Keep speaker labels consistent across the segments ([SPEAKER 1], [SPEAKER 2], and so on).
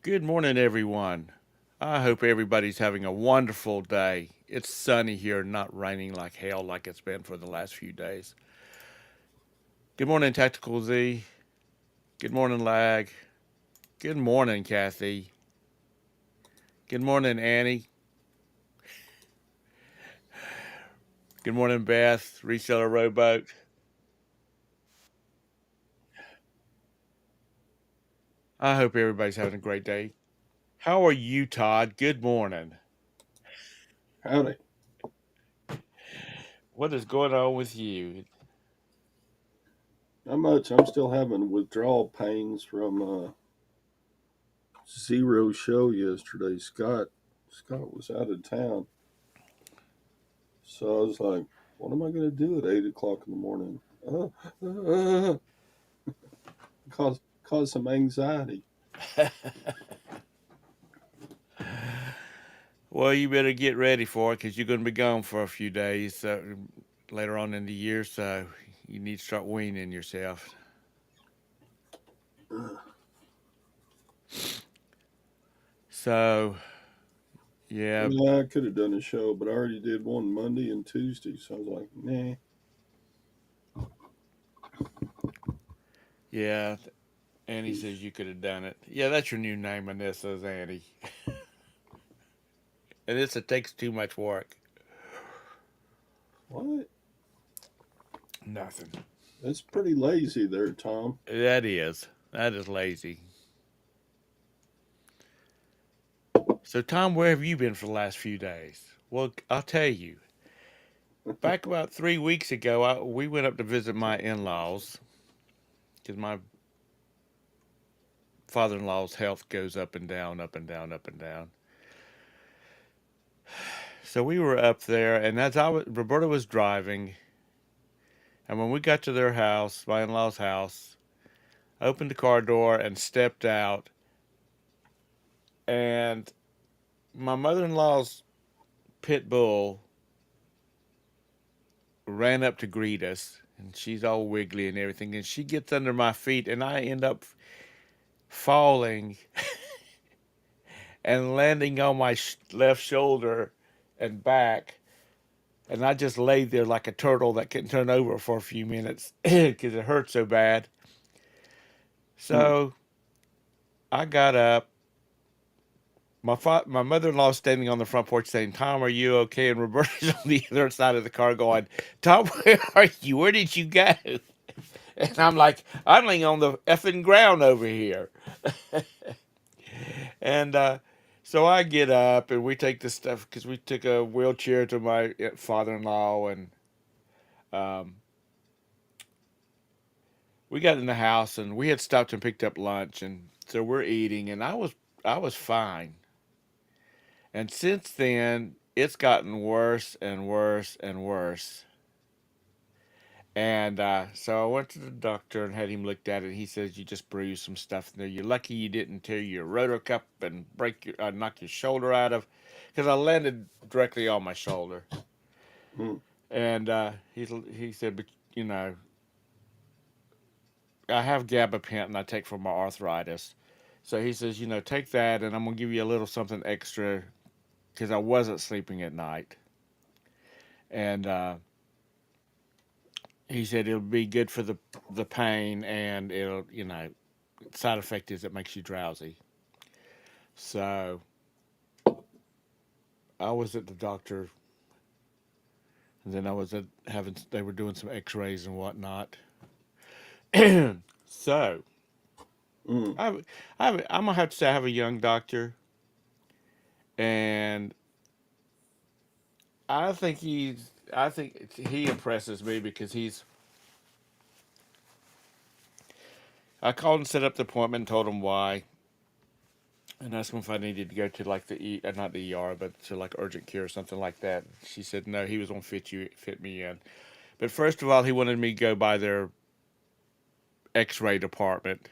[SPEAKER 1] Good morning, everyone. I hope everybody's having a wonderful day. It's sunny here, not raining like hell like it's been for the last few days. Good morning, Tactical Z. Good morning, Lag. Good morning, Kathy. Good morning, Annie. Good morning, Beth, Reseller Rowboat. I hope everybody's having a great day. How are you, Todd? Good morning.
[SPEAKER 2] Howdy.
[SPEAKER 1] What is going on with you?
[SPEAKER 2] Not much. I'm still having withdrawal pains from Zero show yesterday. Scott was out of town, so I was like, "What am I going to do at 8 o'clock in the morning?" Cause some anxiety.
[SPEAKER 1] Well, you better get ready for it because you're going to be gone for a few days later on in the year, so you need to start weaning yourself. So, yeah,
[SPEAKER 2] Yeah, I could have done a show, but I already did one Monday and Tuesday, so I was like, "Nah."
[SPEAKER 1] yeah. Annie says you could have done it. Yeah, that's your new name, Anissa, is Annie. And this it takes too much work.
[SPEAKER 2] What?
[SPEAKER 1] Nothing.
[SPEAKER 2] That's pretty lazy there, Tom.
[SPEAKER 1] That is. That is lazy. So, Tom, where have you been for the last few days? Well, I'll tell you. Back about 3 weeks ago, we went up to visit my in laws because my father in law's health goes up and down, up and down, up and down. So we were up there, and Roberta was driving, and when we got to their house, my in law's house, opened the car door and stepped out, and my mother in law's pit bull ran up to greet us, and she's all wiggly and everything, and she gets under my feet, and I end up falling and landing on my left shoulder and back. And I just laid there like a turtle that couldn't turn over for a few minutes because it hurt so bad.
[SPEAKER 2] Hmm.
[SPEAKER 1] So I got up. My mother in law standing on the front porch saying, "Tom, are you okay?" And Roberta's on the other side of the car going, "Tom, where are you? Where did you go?" And I'm like, "I'm laying on the effing ground over here." And so I get up and we take the stuff because we took a wheelchair to my father in law, and um, we got in the house and we had stopped and picked up lunch, and so we're eating, and I was fine. And since then, it's gotten worse and worse and worse. And so I went to the doctor and had him looked at it. He says you just bruised some stuff in there. You're lucky you didn't tear your rotor cuff and knock your shoulder out of, because I landed directly on my shoulder.
[SPEAKER 2] Hmm.
[SPEAKER 1] And he said, but you know, I have gabapentin I take for my arthritis. So he says, take that, and I'm gonna give you a little something extra because I wasn't sleeping at night. And he said it'll be good for the pain, and it'll, side effect is it makes you drowsy. So I was at the doctor, and then I was at having they were doing some X-rays and whatnot. So
[SPEAKER 2] Hmm.
[SPEAKER 1] I, I'm gonna have to say I have a young doctor, and I think he impresses me because I called and set up the appointment and told him why, and asked him if I needed to go to like not the ER, but to like urgent care or something like that. She said no, he was gonna fit me in. But first of all, he wanted me to go by their X-ray department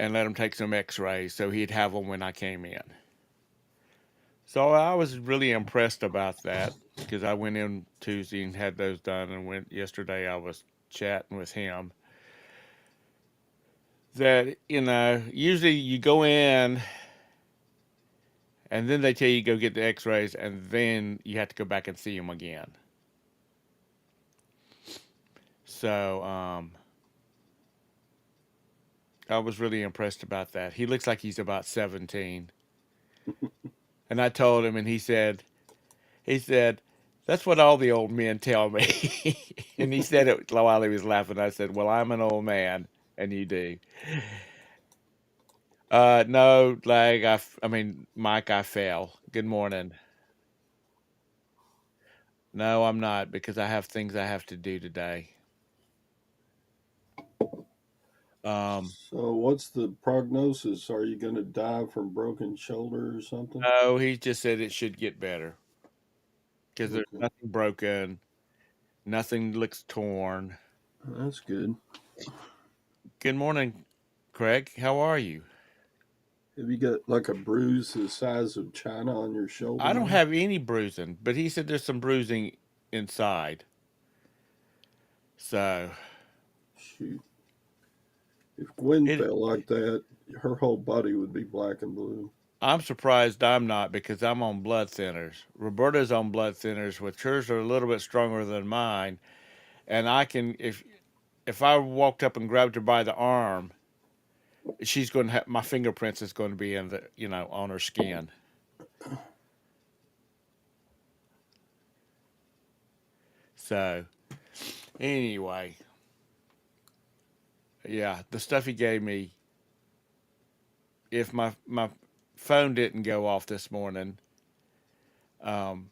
[SPEAKER 1] and let him take some X-rays so he'd have them when I came in. So I was really impressed about that because I went in Tuesday and had those done, and went yesterday. I was chatting with him. that usually you go in and then they tell you to go get the X-rays, and then you have to go back and see him again. So I was really impressed about that. He looks like he's about 17, and I told him, and he said, that's what all the old men tell me. And he said it while he was laughing. I said, well, I'm an old man, and you do. No, like I mean, Mike, I fell. Good morning. No, I'm not because I have things I have to do today. Um,
[SPEAKER 2] So, what's the prognosis? Are you going to die from broken shoulder or something?
[SPEAKER 1] no, he just said it should get better because there's
[SPEAKER 2] Okay,
[SPEAKER 1] nothing broken, nothing looks torn.
[SPEAKER 2] that's good.
[SPEAKER 1] Good morning, Craig. How are you?
[SPEAKER 2] Have you got like a bruise the size of China on your shoulder
[SPEAKER 1] I don't
[SPEAKER 2] now?
[SPEAKER 1] have any bruising, but he said there's some bruising inside. So
[SPEAKER 2] Shoot. If Gwen
[SPEAKER 1] it,
[SPEAKER 2] felt like that, her whole body would be black and blue.
[SPEAKER 1] I'm surprised I'm not because I'm on blood thinners. Roberta's on blood thinners, which hers are a little bit stronger than mine, and I can if I walked up and grabbed her by the arm, she's going to have my fingerprints is going to be in the on her skin. So anyway, yeah, the stuff he gave me. If my phone didn't go off this morning, um,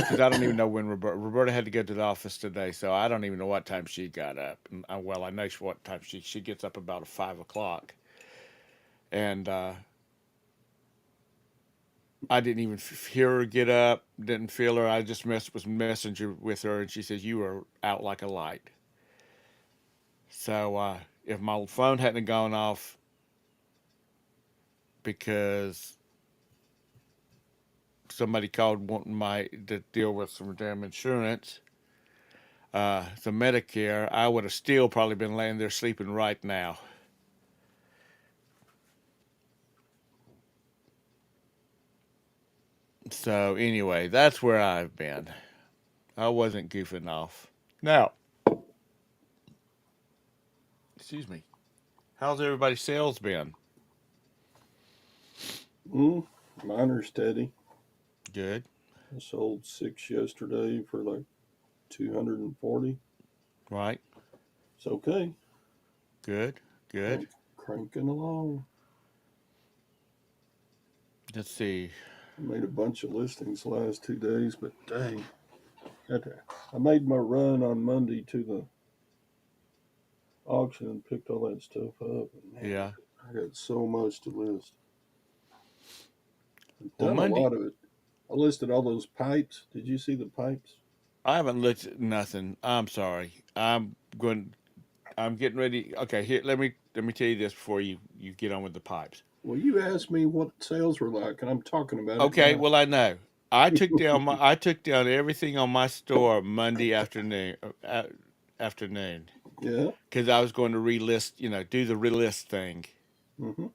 [SPEAKER 1] because I don't even know when Roberta had to go to the office today, so I don't even know what time she got up. And well, I know what time she gets up about 5 o'clock, and I didn't even hear her get up, didn't feel her. I just was messenger with her, and she says you were out like a light. So if my phone hadn't gone off because somebody called wanting my to deal with some damn insurance, some Medicare, I would have still probably been laying there sleeping right now. So anyway, that's where I've been. I wasn't goofing off. Now, excuse me. How's everybody's sales been?
[SPEAKER 2] Mm, Mine are steady.
[SPEAKER 1] Good,
[SPEAKER 2] I sold six yesterday for like 240.
[SPEAKER 1] right?
[SPEAKER 2] It's okay.
[SPEAKER 1] Good, good.
[SPEAKER 2] Cranking along.
[SPEAKER 1] Let's see.
[SPEAKER 2] I made a bunch of listings the last 2 days, but dang, I made my run on Monday to the auction and picked all that stuff up. And man,
[SPEAKER 1] Yeah.
[SPEAKER 2] I got so much to list. I've
[SPEAKER 1] Well,
[SPEAKER 2] done a
[SPEAKER 1] Monday,
[SPEAKER 2] lot of it. I listed all those pipes. Did you see the pipes?
[SPEAKER 1] I haven't looked at nothing. I'm sorry. Going. I'm getting ready. Okay, here. Let me tell you this before you get on with the pipes.
[SPEAKER 2] Well, you asked me what sales were like, and I'm talking about it
[SPEAKER 1] Okay.
[SPEAKER 2] now.
[SPEAKER 1] Well, I know. I took down everything on my store Monday afternoon
[SPEAKER 2] Yeah.
[SPEAKER 1] because I was going to relist. Do the relist thing,
[SPEAKER 2] Hmm.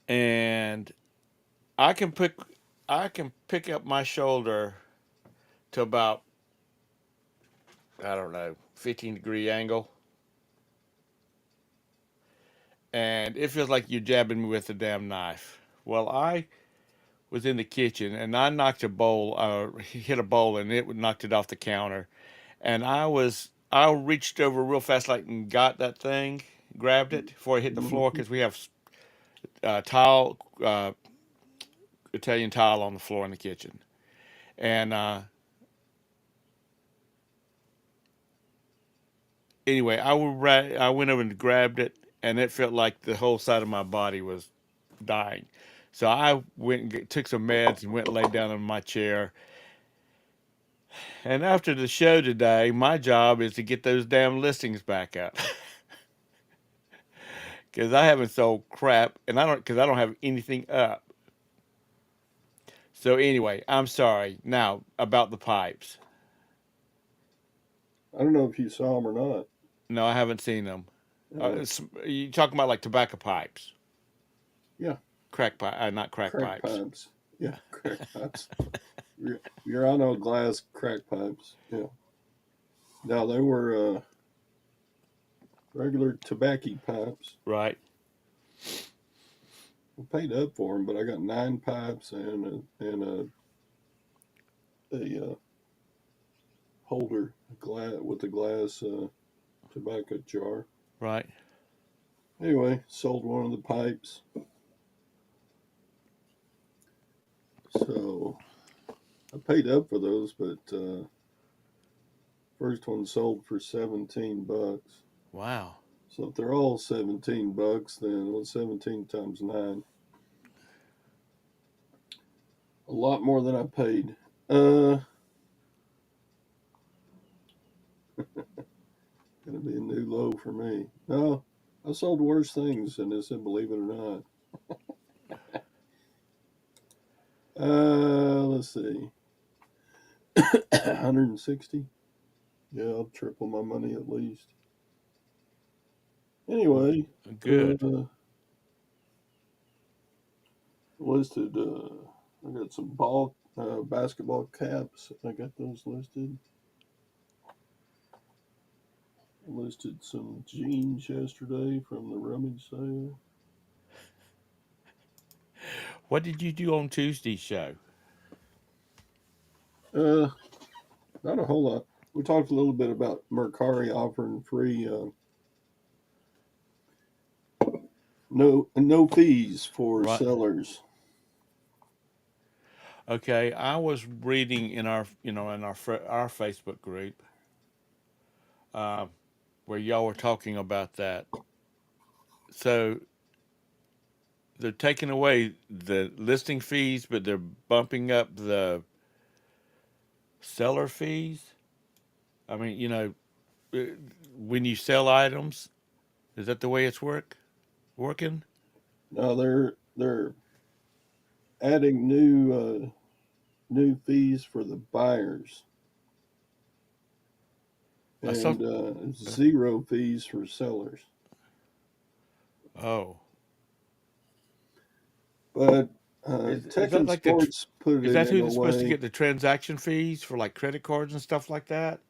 [SPEAKER 1] and I can pick I can pick up my shoulder to about, I don't know, 15-degree angle, and it feels like you're jabbing me with a damn knife. Well, I was in the kitchen and I knocked a bowl, hit a bowl, and it knocked it off the counter. And I reached over real fast, like, and got that thing, grabbed it before it hit the floor
[SPEAKER 2] Hmm.
[SPEAKER 1] because we have tile, Italian tile on the floor in the kitchen. And anyway, I went over and grabbed it, and it felt like the whole side of my body was dying. So I went and took some meds and went and laid down in my chair. And after the show today, my job is to get those damn listings back up because I haven't sold crap, and I don't have anything up. So anyway, I'm sorry. Now about the pipes.
[SPEAKER 2] I don't know if you saw them or not.
[SPEAKER 1] No, I haven't seen them.
[SPEAKER 2] Uh,
[SPEAKER 1] You talking about like tobacco pipes,
[SPEAKER 2] yeah,
[SPEAKER 1] crack pipe, not crack
[SPEAKER 2] crack
[SPEAKER 1] pipes.
[SPEAKER 2] pipes. Yeah, crack pipes. You're on no glass crack pipes. Yeah. Now they were regular tobacco pipes.
[SPEAKER 1] Right.
[SPEAKER 2] I paid up for them, but I got 9 pipes and a holder glass with a glass tobacco jar.
[SPEAKER 1] Right.
[SPEAKER 2] Anyway, sold one of the pipes. So I paid up for those, but first one sold for $17.
[SPEAKER 1] Wow.
[SPEAKER 2] So if they're all $17, then what's 17 times 9? A lot more than I paid. Gonna be a new low for me. No, I sold worse things than this, believe it or not. Let's see, 160. Yeah, I'll triple my money at least. Anyway,
[SPEAKER 1] Good.
[SPEAKER 2] listed. I got some basketball caps. I got those listed. Listed some jeans yesterday from the rummage sale.
[SPEAKER 1] What did you do on Tuesday's show?
[SPEAKER 2] Uh, Not a whole lot. We talked a little bit about Mercari offering free, no fees for
[SPEAKER 1] Right.
[SPEAKER 2] sellers.
[SPEAKER 1] Okay. I was reading in our our Facebook group uh, where y'all were talking about that. So they're taking away the listing fees, but they're bumping up the seller fees. I mean, uh, when you sell items, is that the way it's working?
[SPEAKER 2] Now they're adding new fees for the buyers
[SPEAKER 1] I saw.
[SPEAKER 2] and zero fees for sellers.
[SPEAKER 1] Oh,
[SPEAKER 2] But
[SPEAKER 1] is
[SPEAKER 2] Tech
[SPEAKER 1] that
[SPEAKER 2] and
[SPEAKER 1] like
[SPEAKER 2] Sports put
[SPEAKER 1] is
[SPEAKER 2] it
[SPEAKER 1] that
[SPEAKER 2] in
[SPEAKER 1] who
[SPEAKER 2] a
[SPEAKER 1] that's supposed to
[SPEAKER 2] way.
[SPEAKER 1] get the transaction fees for like credit cards and stuff like that?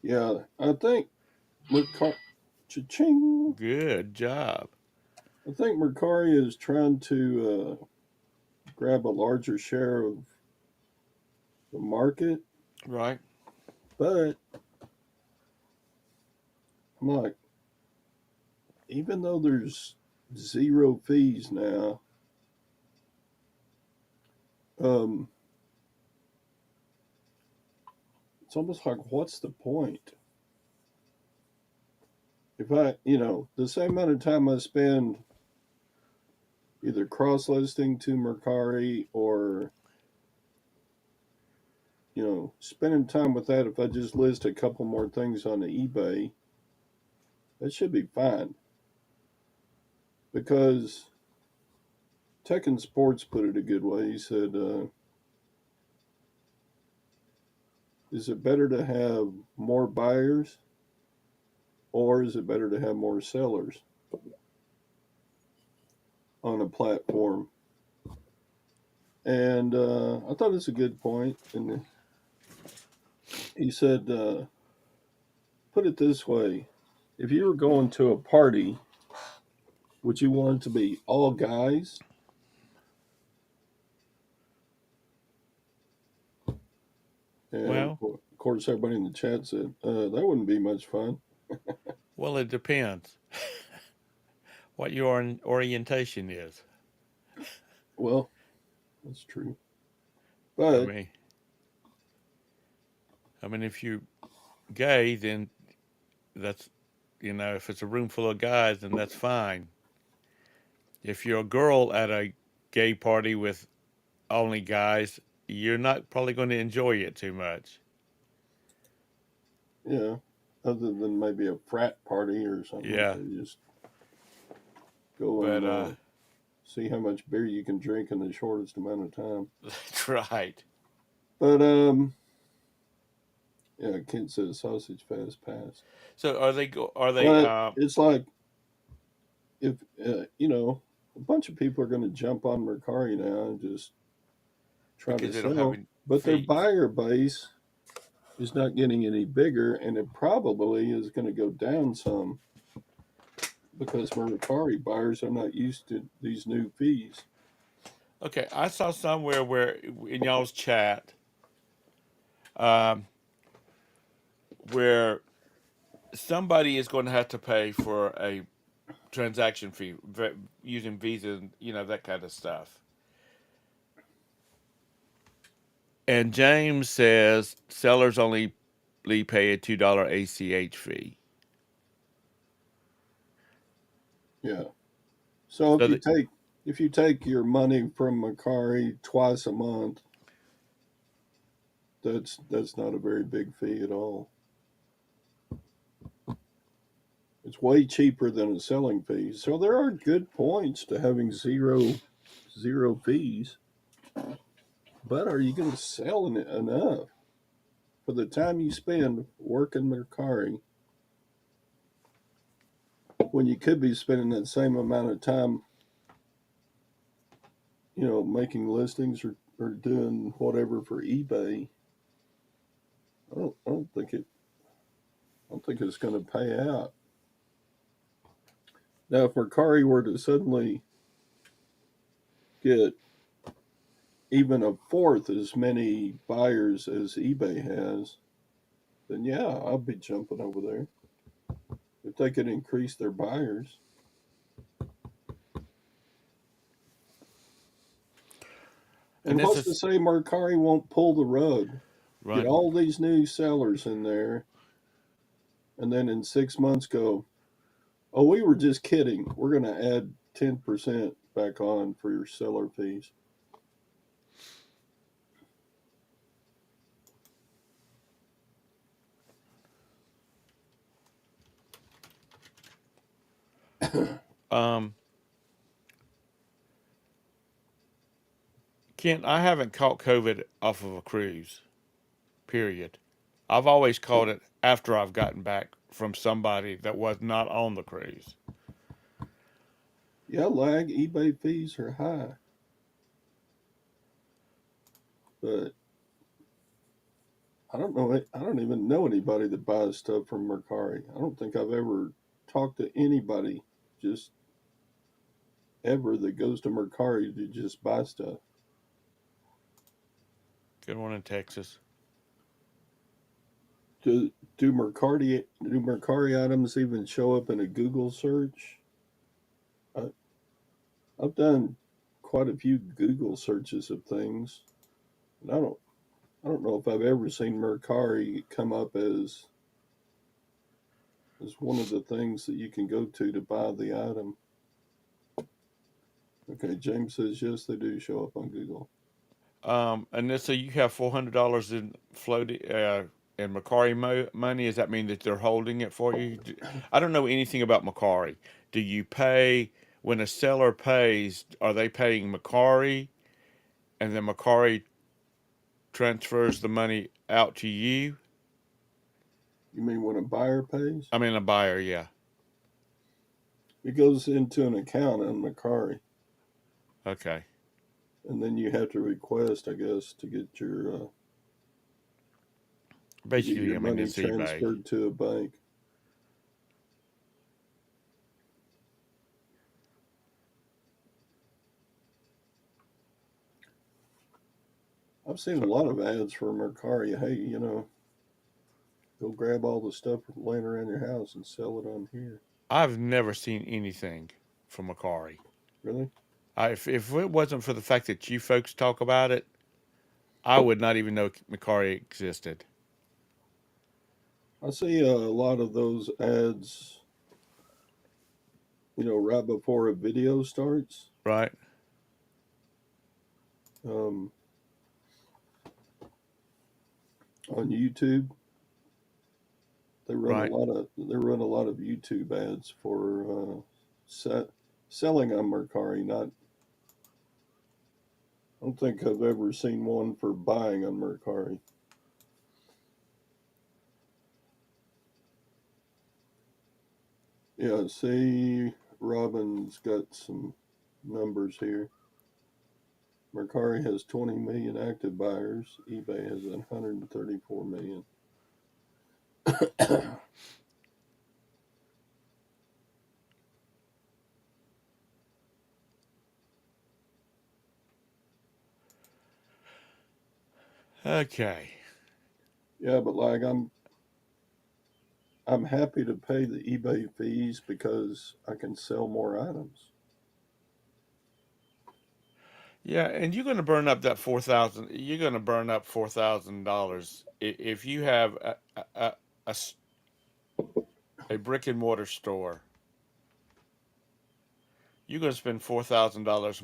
[SPEAKER 2] Yeah, I think Mercari, cha-ching.
[SPEAKER 1] Good job.
[SPEAKER 2] I think Mercari is trying to grab a larger share of the market,
[SPEAKER 1] Right.
[SPEAKER 2] but I'm like, even though there's zero fees now, um, it's almost like, what's the point? If the same amount of time I spend either cross listing to Mercari or, spending time with that, if I just list a couple more things on the eBay, that should be fine. Because Tech and Sports put it a good way. He said, is it better to have more buyers or is it better to have more sellers on a platform? And I thought it's a good point. And he said, put it this way: if you were going to a party, would you want it to be all guys? And
[SPEAKER 1] Well,
[SPEAKER 2] of course, everybody in the chat said that wouldn't be much fun.
[SPEAKER 1] well, it depends what your orientation is.
[SPEAKER 2] Well, that's true.
[SPEAKER 1] I
[SPEAKER 2] But
[SPEAKER 1] mean, if you're gay, then that's if it's a room full of guys, then that's fine. If you're a girl at a gay party with only guys, you're not probably going to enjoy it too much.
[SPEAKER 2] yeah, other than maybe a frat party or something,
[SPEAKER 1] Yeah,
[SPEAKER 2] where you just go
[SPEAKER 1] but
[SPEAKER 2] and see how much beer you can drink in the shortest amount of time.
[SPEAKER 1] that's right.
[SPEAKER 2] But Yeah, Kent says sausage fast pass.
[SPEAKER 1] So are they are they
[SPEAKER 2] But it's like if a bunch of people are going to jump on Mercari now and just try to
[SPEAKER 1] because they don't have
[SPEAKER 2] sell,
[SPEAKER 1] any
[SPEAKER 2] but their
[SPEAKER 1] fees?
[SPEAKER 2] buyer base is not getting any bigger, and it probably is going to go down some because Mercari buyers are not used to these new fees.
[SPEAKER 1] Okay, I saw somewhere where in y'all's chat, um, where somebody is going to have to pay for a transaction fee using Visa, and that kind of stuff. And James says sellers only pay a $2 ACH fee.
[SPEAKER 2] Yeah. So
[SPEAKER 1] So that,
[SPEAKER 2] if you take your money from Mercari twice a month, that's not a very big fee at all. It's way cheaper than a selling fee. So there are good points to having zero fees. But are you going to sell enough for the time you spend working Mercari when you could be spending that same amount of time, making listings or doing whatever for eBay? I don't think it's going to pay out. Now, if Mercari were to suddenly get even a fourth as many buyers as eBay has, then yeah, I'll be jumping over there. If they could increase their buyers.
[SPEAKER 1] and
[SPEAKER 2] And
[SPEAKER 1] this
[SPEAKER 2] what's to
[SPEAKER 1] is
[SPEAKER 2] say Mercari won't pull the rug? Get
[SPEAKER 1] right.
[SPEAKER 2] all these new sellers in there, and then in 6 months go, oh, we were just kidding. We're going to add 10% back on for your seller fees.
[SPEAKER 1] Um, Kent, I haven't caught COVID off of a cruise. Period. I've always caught it after I've gotten back from somebody that was not on the cruise.
[SPEAKER 2] Yeah, lag eBay fees are high, but I don't know. I don't even know anybody that buys stuff from Mercari. I don't think I've ever talked to anybody just ever that goes to Mercari to just buy stuff.
[SPEAKER 1] Good one in Texas.
[SPEAKER 2] Do Mercari items even show up in a Google search? I, I've done quite a few Google searches of things, and I don't know if I've ever seen Mercari come up as one of the things that you can go to buy the item. Okay, James says yes, they do show up on Google.
[SPEAKER 1] And then so you have $400 in floating in Macari money. Does that mean that they're holding it for you? I don't know anything about Macari. Do you pay when a seller pays? Are they paying Macari, and then Macari transfers the money out to you?
[SPEAKER 2] You mean when a buyer pays?
[SPEAKER 1] I mean, a buyer, yeah.
[SPEAKER 2] It goes into an account on Mercari,
[SPEAKER 1] Okay.
[SPEAKER 2] and then you have to request, I guess, to get
[SPEAKER 1] Basically,
[SPEAKER 2] your
[SPEAKER 1] I mean,
[SPEAKER 2] money
[SPEAKER 1] it's eBay.
[SPEAKER 2] transferred to a bank. I've seen a
[SPEAKER 1] So
[SPEAKER 2] lot of ads for Mercari. Hey, go grab all the stuff laying around your house and sell it on here.
[SPEAKER 1] I've never seen anything from Macari.
[SPEAKER 2] Really?
[SPEAKER 1] If it wasn't for the fact that you folks talk about it, I would not even know Macari existed.
[SPEAKER 2] I see a lot of those ads, right before a video starts.
[SPEAKER 1] Right?
[SPEAKER 2] Um, on YouTube,
[SPEAKER 1] Right.
[SPEAKER 2] they run a lot of YouTube ads for selling on Mercari. Not, I don't think I've ever seen one for buying on Mercari. Yeah, see, Robin's got some numbers here. Mercari has 20 million active buyers. eBay has 134 million.
[SPEAKER 1] Okay.
[SPEAKER 2] Yeah, but like I'm happy to pay the eBay fees because I can sell more items.
[SPEAKER 1] Yeah, and you're going to burn up that 4,000. You're going to burn up $4,000 if you have a a brick and mortar store. You're going to spend $4,000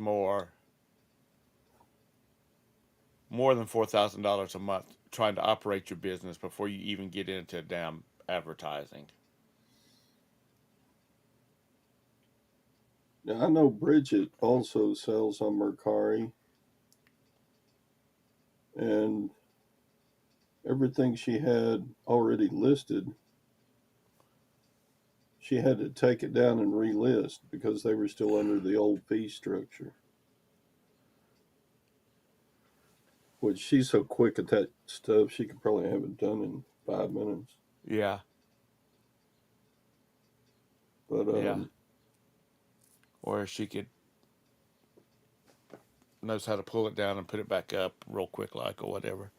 [SPEAKER 1] more than $4,000 a month trying to operate your business before you even get into damn advertising.
[SPEAKER 2] Now I know Bridget also sells on Mercari, and everything she had already listed, she had to take it down and relist because they were still under the old fee structure. Which she's so quick at that stuff, she could probably have it done in 5 minutes.
[SPEAKER 1] Yeah,
[SPEAKER 2] But
[SPEAKER 1] yeah. Or she could knows how to pull it down and put it back up real quick, like or whatever.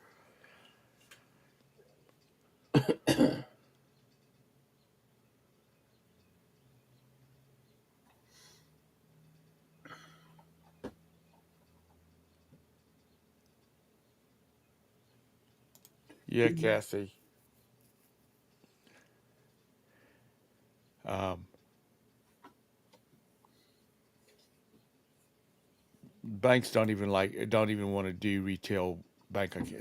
[SPEAKER 1] Yeah, Cassie. Um, Banks don't even want to do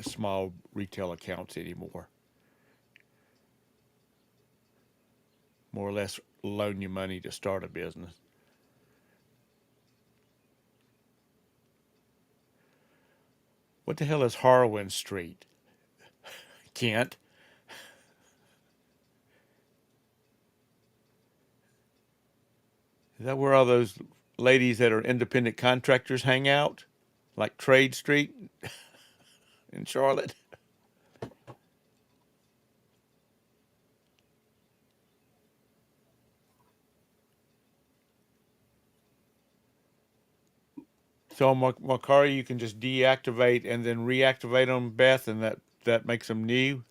[SPEAKER 1] small retail accounts anymore. More or less loan you money to start a business. What the hell is Harwin Street? Kent? Is that where all those ladies that are independent contractors hang out? Like Trade Street in Charlotte? So on Macari, you can just deactivate and then reactivate them, Beth, and that makes them new.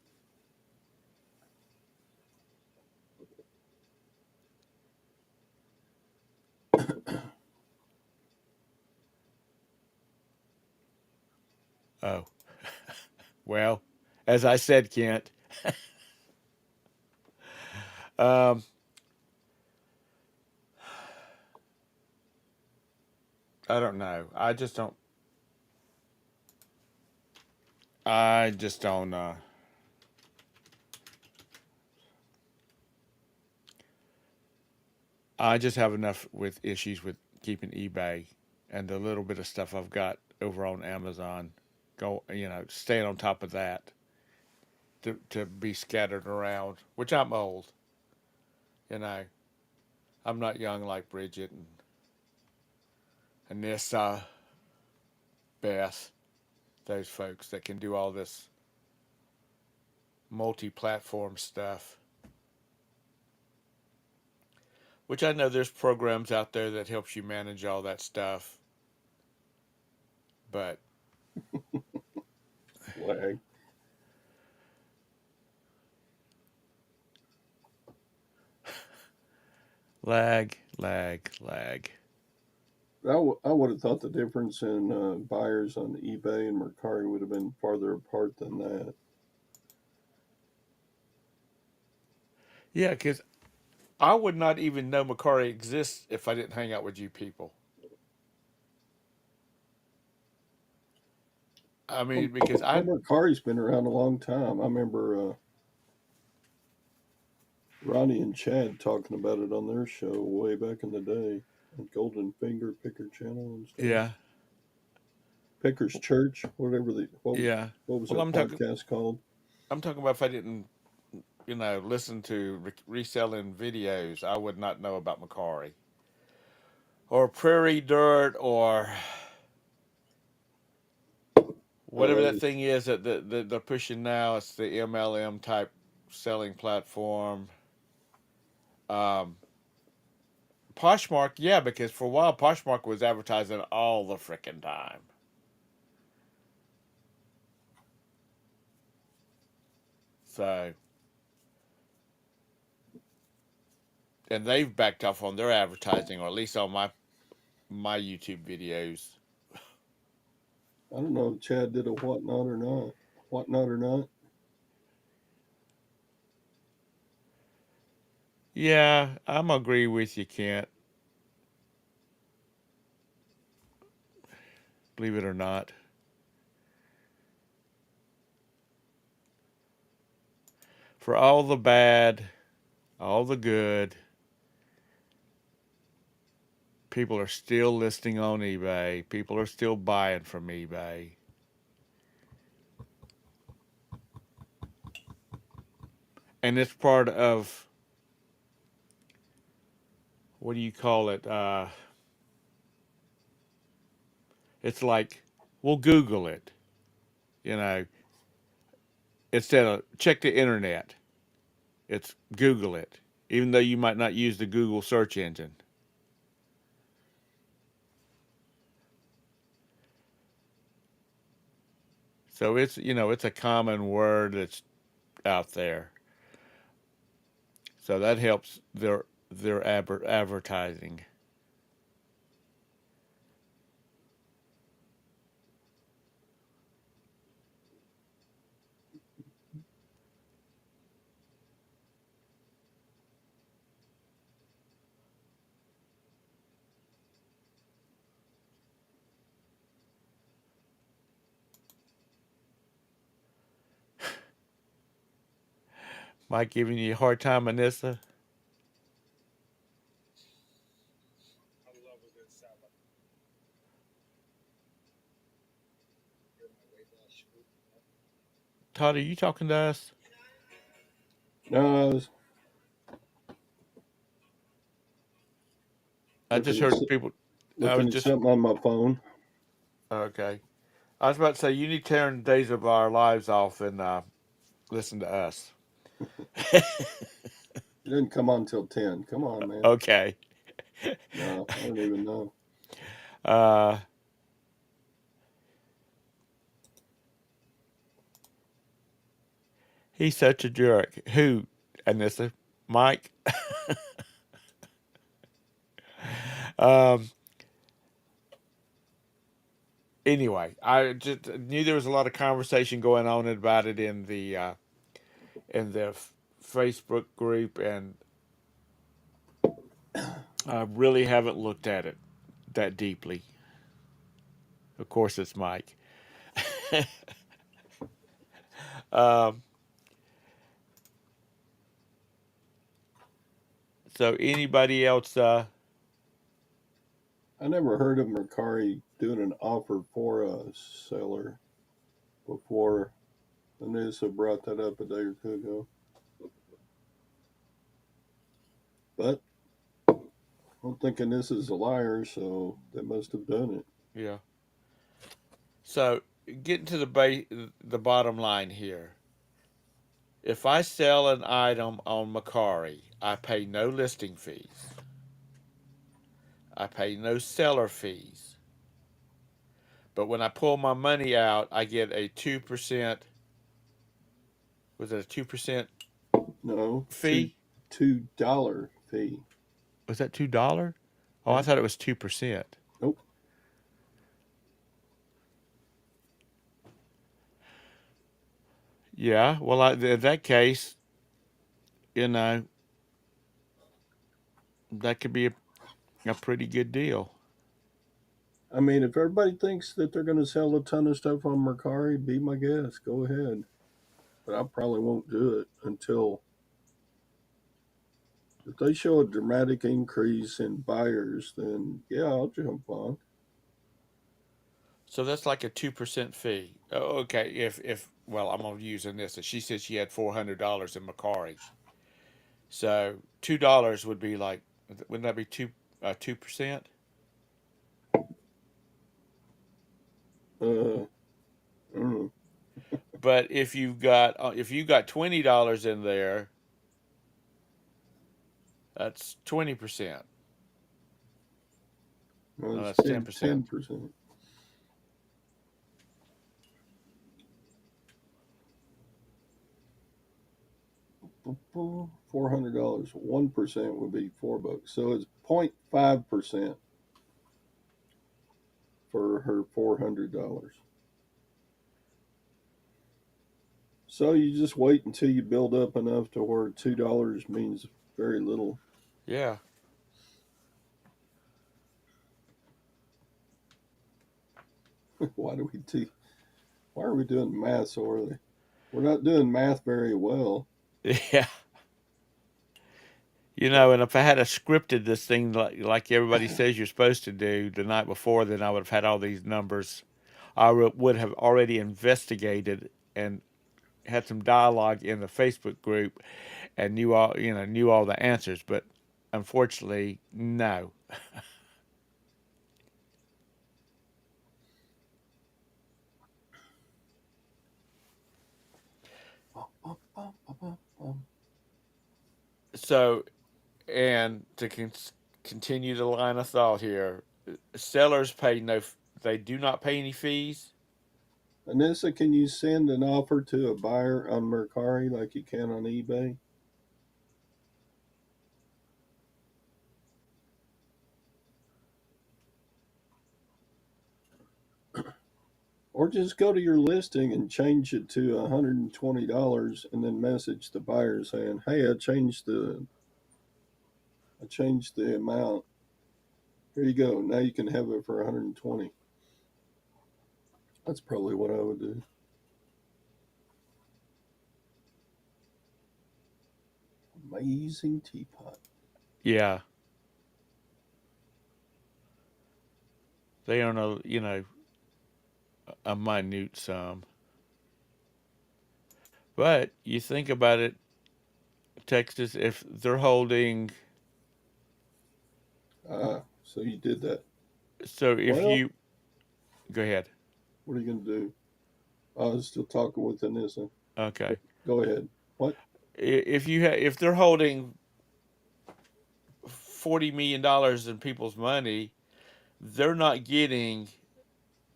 [SPEAKER 1] Oh, well, as I said, Kent, um, I don't know. I just don't. I just have enough with issues with keeping eBay and the little bit of stuff I've got over on Amazon. Staying on top of that to be scattered around. Which I'm old. You know, I'm not young like Bridget and Anissa, Beth, those folks that can do all this multi-platform stuff. Which I know there's programs out there that helps you manage all that stuff, but
[SPEAKER 2] Flag.
[SPEAKER 1] lag.
[SPEAKER 2] I would have thought the difference in buyers on eBay and Mercari would have been farther apart than that.
[SPEAKER 1] Yeah, because I would not even know Macari exists if I didn't hang out with you people. I
[SPEAKER 2] Well,
[SPEAKER 1] mean, because
[SPEAKER 2] well, Mercari's been around a long time. I remember Ronnie and Chad talking about it on their show way back in the day on Golden Finger Picker Channel and stuff.
[SPEAKER 1] yeah,
[SPEAKER 2] Picker's Church, whatever the
[SPEAKER 1] yeah.
[SPEAKER 2] what was
[SPEAKER 1] Well,
[SPEAKER 2] that podcast called?
[SPEAKER 1] I'm talking about listen to reselling videos, I would not know about Macari or Prairie Dirt or whatever that
[SPEAKER 2] Uh,
[SPEAKER 1] thing is that they're pushing now. It's the MLM type selling platform. Um, Poshmark, yeah, because for a while Poshmark was advertising all the frickin' time. So, and they've backed off on their advertising, or at least on my YouTube videos.
[SPEAKER 2] I don't know if Chad did a whatnot or not. Whatnot or not.
[SPEAKER 1] Yeah, I'm agree with you, Kent. Believe it or not. For all the bad, all the good, people are still listing on eBay. People are still buying from eBay. And it's part of, what do you call it? It's like, we'll Google it, you know, instead of check the internet. It's Google it, even though you might not use the Google search engine. So it's a common word that's out there. So that helps their advertising. Mike giving you a hard time, Anissa? Todd, are you talking to us?
[SPEAKER 2] No, I was
[SPEAKER 1] I just
[SPEAKER 2] looking at
[SPEAKER 1] heard people. I was
[SPEAKER 2] looking at
[SPEAKER 1] just
[SPEAKER 2] something on my phone.
[SPEAKER 1] okay. I was about to say you need to turn days of our lives off and listen to us.
[SPEAKER 2] It didn't come on till 10. Come on, man.
[SPEAKER 1] Okay.
[SPEAKER 2] No, I don't even know.
[SPEAKER 1] Uh, he's such a jerk. Who? Anissa? Mike? Um, anyway, I just knew there was a lot of conversation going on about it in the Facebook group, and I really haven't looked at it that deeply. Of course, it's Mike. um, so anybody else?
[SPEAKER 2] I never heard of Mercari doing an offer for a seller before. Anissa brought that up a day or two ago. But I'm thinking this is a liar, so they must have done it.
[SPEAKER 1] Yeah. So getting to the bottom line here. If I sell an item on Macari, I pay no listing fees. I pay no seller fees. But when I pull my money out, I get a 2%. Was it a 2%
[SPEAKER 2] No,
[SPEAKER 1] fee?
[SPEAKER 2] $2 fee.
[SPEAKER 1] Was that $2? Oh, I
[SPEAKER 2] Yeah.
[SPEAKER 1] thought it was 2%.
[SPEAKER 2] Nope.
[SPEAKER 1] Yeah. Well, in that case, you know, that could be a pretty good deal.
[SPEAKER 2] I mean, if everybody thinks that they're going to sell a ton of stuff on Mercari, be my guest. Go ahead. But I probably won't do it until if they show a dramatic increase in buyers, then yeah, I'll jump on.
[SPEAKER 1] So that's like a 2% fee. Oh, okay. If well, I'm gonna use Anissa. She said she had $400 in Macari. So $2 would be like, wouldn't that be 2%?
[SPEAKER 2] Uh, I don't know.
[SPEAKER 1] But if you got $20 in there, that's 20%.
[SPEAKER 2] No,
[SPEAKER 1] No,
[SPEAKER 2] it's
[SPEAKER 1] that's 10%.
[SPEAKER 2] 10%. $400. 1% would be $4. So it's 0.5% for her $400. So you just wait until you build up enough to where $2 means very little.
[SPEAKER 1] Yeah.
[SPEAKER 2] Why do we do? Why are we doing math so early? We're not doing math very well.
[SPEAKER 1] Yeah. And if I had a scripted this thing like everybody says you're supposed to do the night before, then I would have had all these numbers. I would have already investigated and had some dialogue in the Facebook group and knew all the answers. But unfortunately, no. So, and to continue the line of thought here, sellers pay no. They do not pay any fees.
[SPEAKER 2] Anissa, can you send an offer to a buyer on Mercari like you can on eBay? Or just go to your listing and change it to $120 and then message the buyer saying, "Hey, I changed the amount. Here you go. Now you can have it for 120." That's probably what I would do. Amazing teapot.
[SPEAKER 1] Yeah, they are a minute sum. But you think about it, Texas, if they're holding,
[SPEAKER 2] So you did that.
[SPEAKER 1] so if
[SPEAKER 2] Well,
[SPEAKER 1] you go ahead,
[SPEAKER 2] what are you going to do? I was still talking with Anissa.
[SPEAKER 1] okay,
[SPEAKER 2] Go ahead. What?
[SPEAKER 1] if they're holding $40 million in people's money, they're not getting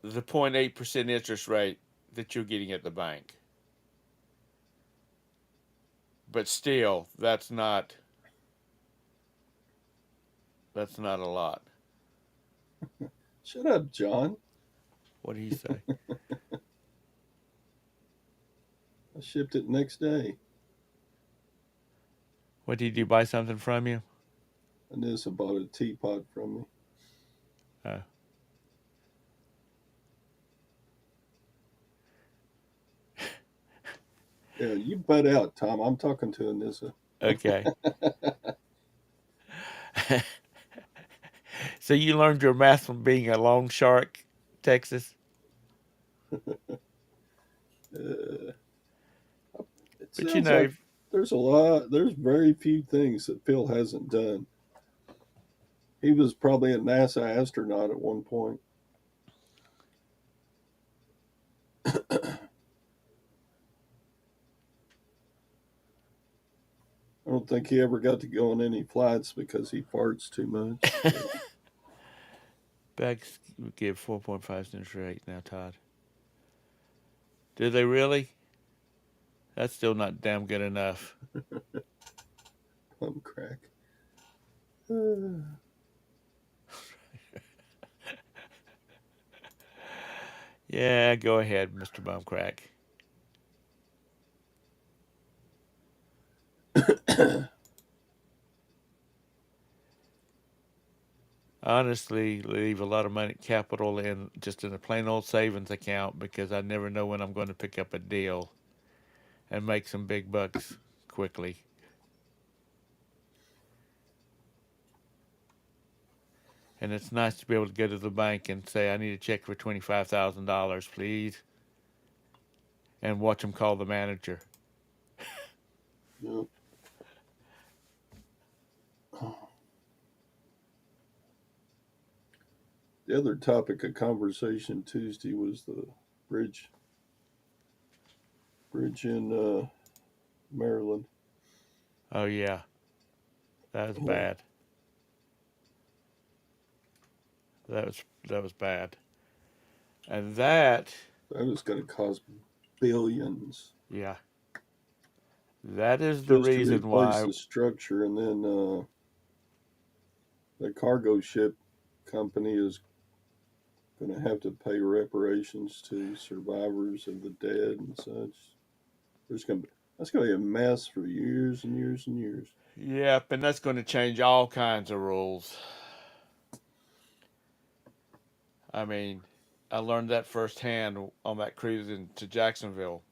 [SPEAKER 1] the 0.8% interest rate that you're getting at the bank. But still, that's not a lot.
[SPEAKER 2] Shut up, John.
[SPEAKER 1] What did he say?
[SPEAKER 2] I shipped it next day.
[SPEAKER 1] What did you buy something from you?
[SPEAKER 2] Anissa bought a teapot from me.
[SPEAKER 1] Uh,
[SPEAKER 2] Yeah, you butt out, Tom. I'm talking to Anissa.
[SPEAKER 1] okay. So you learned your math from being a loan shark, Texas.
[SPEAKER 2] Uh, it
[SPEAKER 1] But
[SPEAKER 2] sounds like
[SPEAKER 1] if
[SPEAKER 2] there's very few things that Phil hasn't done. He was probably a NASA astronaut at one point. I don't think he ever got to go on any flights because he farts too much. But
[SPEAKER 1] banks give 4.5 interest rate now, Todd. Do they really? That's still not damn good enough.
[SPEAKER 2] plum crack. Uh,
[SPEAKER 1] Yeah, go ahead, Mr. Bumcrack. Honestly, leave a lot of money capital in just in a plain old savings account because I never know when I'm going to pick up a deal and make some big bucks quickly. And it's nice to be able to go to the bank and say, I need a check for $25,000, please. and watch him call the manager.
[SPEAKER 2] Yep. The other topic of conversation Tuesday was the bridge, bridge in Maryland.
[SPEAKER 1] Oh yeah, that was
[SPEAKER 2] Yeah,
[SPEAKER 1] bad. That was bad. And that,
[SPEAKER 2] that is going to cost billions
[SPEAKER 1] yeah, that is the
[SPEAKER 2] just to
[SPEAKER 1] reason
[SPEAKER 2] replace
[SPEAKER 1] why.
[SPEAKER 2] the structure, and then the cargo ship company is going to have to pay reparations to survivors of the dead and such. There's going to be That's going to be a mess for years and years and years.
[SPEAKER 1] Yep, and that's going to change all kinds of rules. I mean, I learned that firsthand on that cruise into Jacksonville.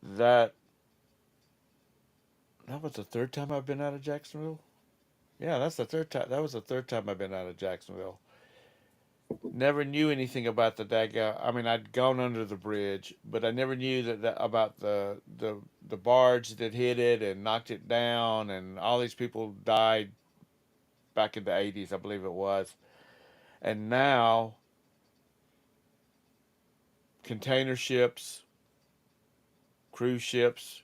[SPEAKER 1] That that was the third time I've been out of Jacksonville. Yeah, that's the third time. That was the third time I've been out of Jacksonville. Never knew anything about the daga. I mean, I'd gone under the bridge, but I never knew that about the barge that hit it and knocked it down, and all these people died back in the 80s, I believe it was. And now container ships, cruise ships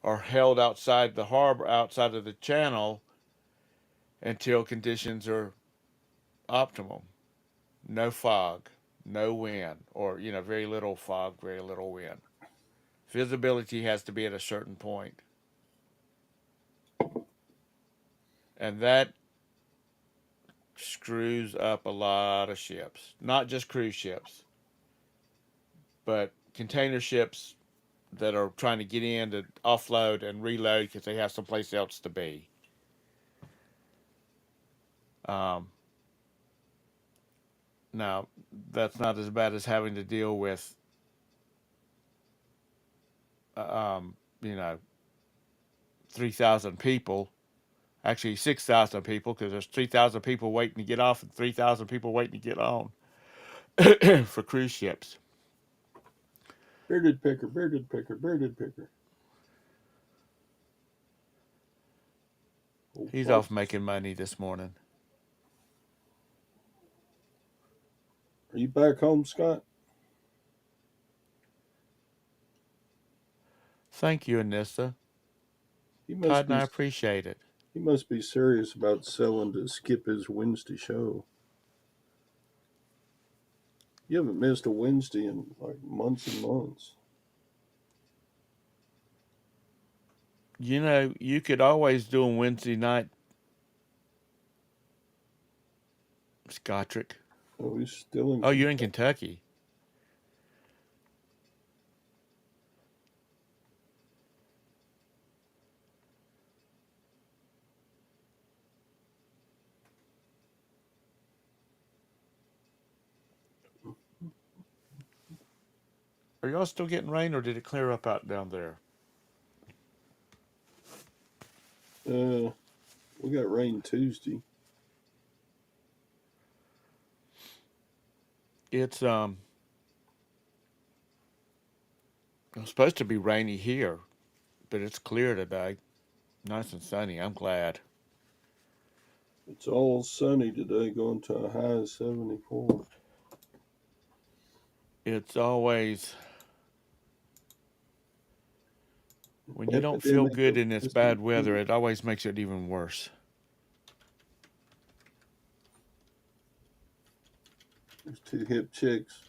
[SPEAKER 1] are held outside the harbor, outside of the channel, until conditions are optimal. No fog, no wind, or very little fog, very little wind. Visibility has to be at a certain point, and that screws up a lot of ships. Not just cruise ships, but container ships that are trying to get in to offload and reload because they have someplace else to be. Um, Now, that's not as bad as having to deal with, you know, 3,000 people. Actually, 6,000 people because there's 3,000 people waiting to get off and 3,000 people waiting to get on for cruise ships.
[SPEAKER 2] Bearded picker, bearded picker, bearded picker. Oh,
[SPEAKER 1] He's off
[SPEAKER 2] folks.
[SPEAKER 1] making money this morning.
[SPEAKER 2] Are you back home, Scott?
[SPEAKER 1] Thank you, Anissa.
[SPEAKER 2] He
[SPEAKER 1] Todd
[SPEAKER 2] must
[SPEAKER 1] and I
[SPEAKER 2] be
[SPEAKER 1] appreciate it.
[SPEAKER 2] he must be serious about selling to skip his Wednesday show. You haven't missed a Wednesday in like months and months.
[SPEAKER 1] You could always do a Wednesday night, Scottrick.
[SPEAKER 2] Oh, he's still in
[SPEAKER 1] Oh, you're in
[SPEAKER 2] Kentucky.
[SPEAKER 1] Kentucky. Are y'all still getting rain or did it clear up out down there?
[SPEAKER 2] Uh, we got rain Tuesday.
[SPEAKER 1] It's supposed to be rainy here, but it's clear today. Nice and sunny. I'm glad.
[SPEAKER 2] It's all sunny today, going to a high of 74.
[SPEAKER 1] It's always when you don't feel
[SPEAKER 2] Epidemic
[SPEAKER 1] good
[SPEAKER 2] of
[SPEAKER 1] in this
[SPEAKER 2] missing
[SPEAKER 1] bad weather,
[SPEAKER 2] teeth.
[SPEAKER 1] it always makes it even worse.
[SPEAKER 2] There's two hip chicks.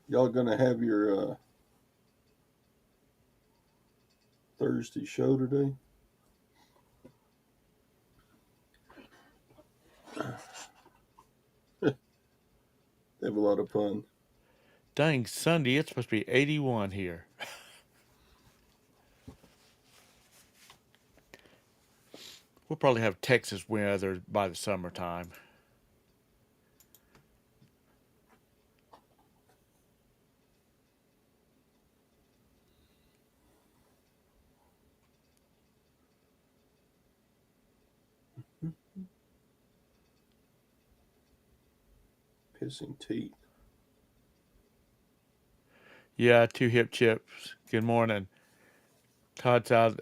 [SPEAKER 2] Y'all gonna have your Thursday show today? They have a lot of fun.
[SPEAKER 1] Dang, Sunday, it's supposed to be 81 here. We'll probably have Texas weather by the summertime.
[SPEAKER 2] Pissing teeth.
[SPEAKER 1] Yeah, two hip chips. Good morning. Todd's out.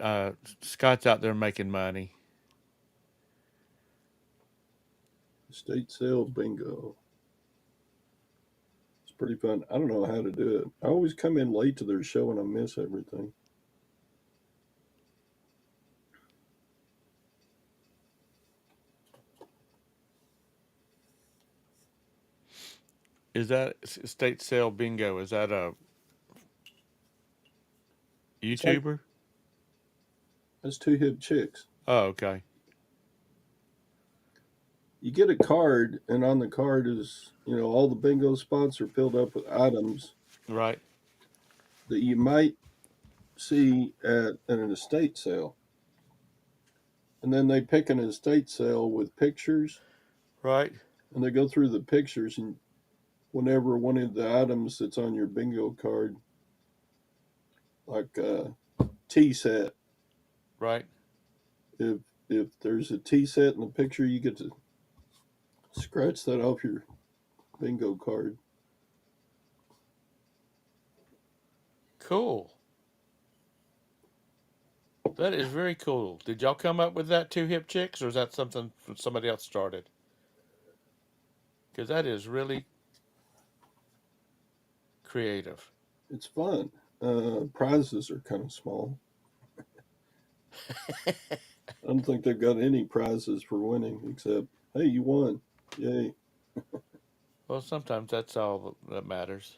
[SPEAKER 1] Scott's out there making money.
[SPEAKER 2] Estate sale bingo. It's pretty fun. I don't know how to do it. I always come in late to their show and I miss everything.
[SPEAKER 1] Is that estate sale bingo? Is that a
[SPEAKER 2] It's like
[SPEAKER 1] YouTuber?
[SPEAKER 2] that's two hip chicks.
[SPEAKER 1] Oh, okay.
[SPEAKER 2] You get a card, and on the card is, all the bingo spots are filled up with items
[SPEAKER 1] Right,
[SPEAKER 2] that you might see at an estate sale. And then they pick an estate sale with pictures,
[SPEAKER 1] right,
[SPEAKER 2] and they go through the pictures. And whenever one of the items that's on your bingo card, like a tea set,
[SPEAKER 1] right.
[SPEAKER 2] if there's a tea set in the picture, you get to scratch that off your bingo card.
[SPEAKER 1] Cool. That is very cool. Did y'all come up with that two hip chicks, or is that something from somebody else started? Because that is really creative.
[SPEAKER 2] It's fun. Prizes are kind of small. I don't think they've got any prizes for winning except, hey, you won. Yay.
[SPEAKER 1] Well, sometimes that's all that matters.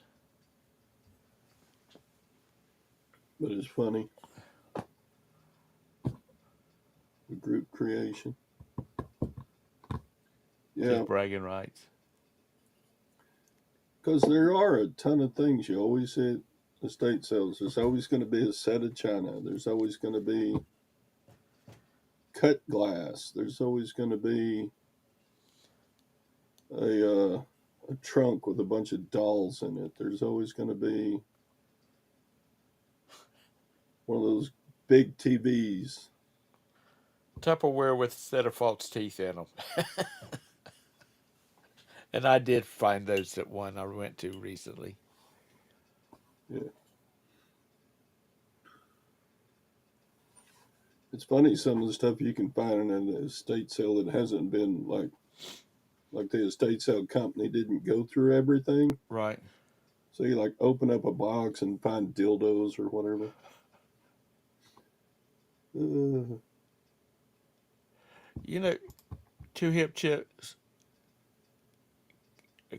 [SPEAKER 2] But it's funny. The group creation. Yeah,
[SPEAKER 1] Just bragging rights.
[SPEAKER 2] because there are a ton of things you always see at estate sales. There's always going to be a set of china. There's always going to be cut glass. There's always going to be a trunk with a bunch of dolls in it. There's always going to be one of those big TVs.
[SPEAKER 1] Tupperware with a set of false teeth in them. And I did find those at one I went to recently.
[SPEAKER 2] Yeah. It's funny some of the stuff you can find in an estate sale that hasn't been like the estate sale company didn't go through everything.
[SPEAKER 1] Right.
[SPEAKER 2] So you like open up a box and find dildos or whatever. Uh,
[SPEAKER 1] You know, two hip chips.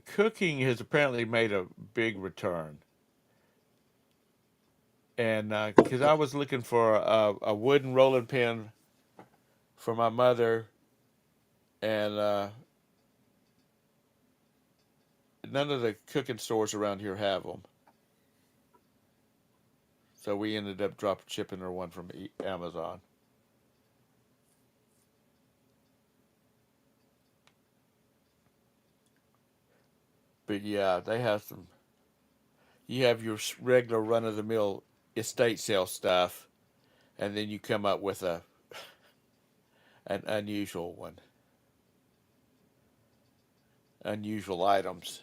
[SPEAKER 1] Cooking has apparently made a big return. And because I was looking for a wooden rolling pin for my mother, and none of the cooking stores around here have them. So we ended up drop shipping her one from Amazon. But yeah, they have some. You have your regular run of the mill estate sale stuff, and then you come up with an unusual one, unusual items.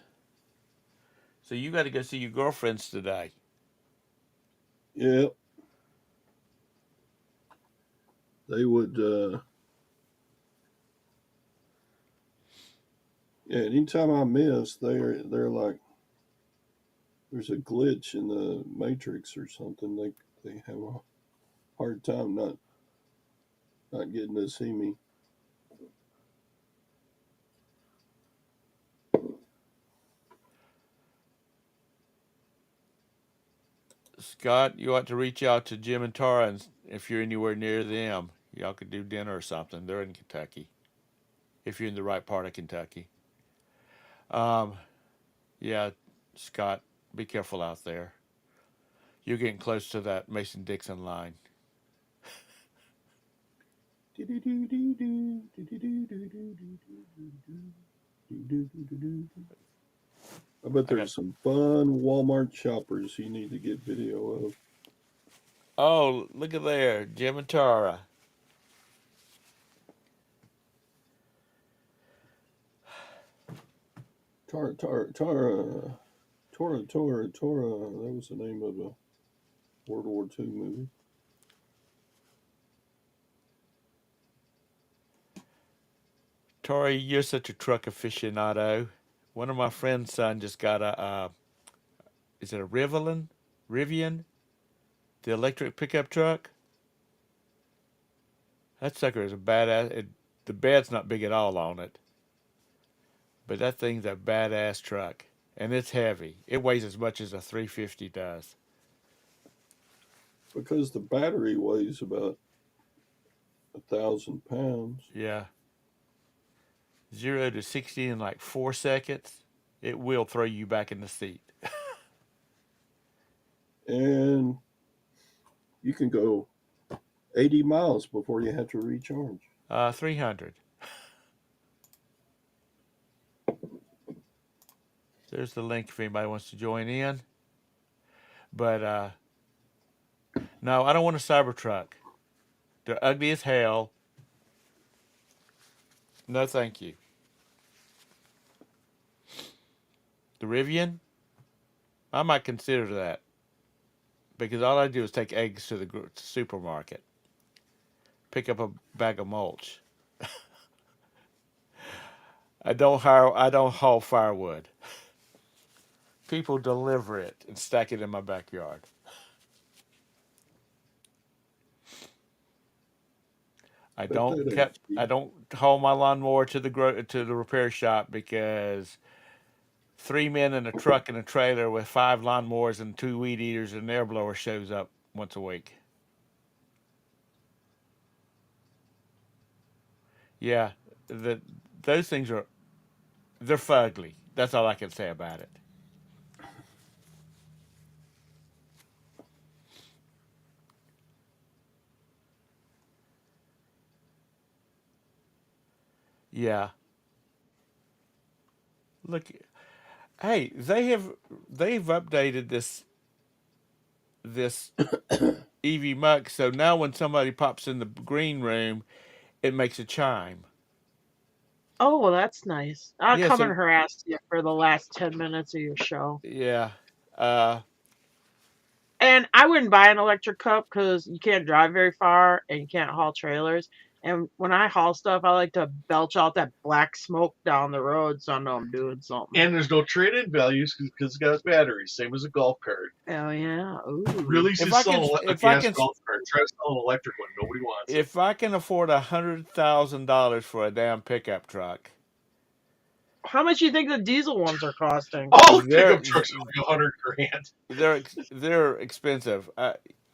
[SPEAKER 1] So you got to go see your girlfriends today.
[SPEAKER 2] yeah, they would. Yeah, anytime I miss, they're like, there's a glitch in the matrix or something. They have a hard time not getting to see me.
[SPEAKER 1] Scott, you ought to reach out to Jim and Tara, and if you're anywhere near them, y'all could do dinner or something. They're in Kentucky, if you're in the right part of Kentucky. Um, yeah, Scott, be careful out there. You're getting close to that Mason Dixon line.
[SPEAKER 2] I bet
[SPEAKER 1] I got.
[SPEAKER 2] there's some fun Walmart shoppers you need to get video of.
[SPEAKER 1] Oh, look at there, Jim and Tara.
[SPEAKER 2] Tara, Tara, Tara, Tora, Tora, Tora. That was the name of a World War II movie.
[SPEAKER 1] Tori, you're such a truck aficionado. One of my friend's son just got a, is it a Rivian? Rivian? The electric pickup truck? That sucker is a badass. The bed's not big at all on it, but that thing's a badass truck. And it's heavy. It weighs as much as a 350 does.
[SPEAKER 2] Because the battery weighs about 1,000 pounds.
[SPEAKER 1] Yeah. 0 to 60 in like 4 seconds. It will throw you back in the seat.
[SPEAKER 2] And you can go 80 miles before you have to recharge.
[SPEAKER 1] 300. There's the link if anybody wants to join in. But no, I don't want a Cybertruck. They're ugly as hell. No, thank you. The Rivian, I might consider that because all I do is take eggs to the supermarket, pick up a bag of mulch. I don't haul firewood. People deliver it and stack it in my backyard.
[SPEAKER 2] Bet that ain't cheap.
[SPEAKER 1] I don't haul my lawnmower to the repair shop because 3 men in a truck and a trailer with 5 lawnmowers and 2 weed eaters and an air blower shows up once a week. Yeah, the those things they're fugly. That's all I can say about it. Yeah. Look, hey, they've updated this EV mug, so now when somebody pops in the green room, it makes a chime.
[SPEAKER 3] Oh, well, that's nice. I'll
[SPEAKER 1] Yeah,
[SPEAKER 3] come and
[SPEAKER 1] so
[SPEAKER 3] harass you for the last 10 minutes of your show.
[SPEAKER 1] yeah. Uh,
[SPEAKER 3] And I wouldn't buy an electric cup because you can't drive very far and you can't haul trailers. And when I haul stuff, I like to belch out that black smoke down the road so I know I'm doing something.
[SPEAKER 4] And there's no trade-in values because it's got batteries, same as a golf cart.
[SPEAKER 3] Oh, yeah. Ooh.
[SPEAKER 4] Release
[SPEAKER 1] if
[SPEAKER 4] is
[SPEAKER 1] I
[SPEAKER 4] selling
[SPEAKER 1] can,
[SPEAKER 4] a
[SPEAKER 1] if I
[SPEAKER 4] gas
[SPEAKER 1] can,
[SPEAKER 4] golf cart. Try to sell an electric one. Nobody wants it.
[SPEAKER 1] if I can afford $100,000 for a damn pickup truck,
[SPEAKER 3] How much do you think the diesel ones are costing?
[SPEAKER 4] All
[SPEAKER 1] they're
[SPEAKER 4] pickup trucks are like $100,000.
[SPEAKER 1] they're expensive.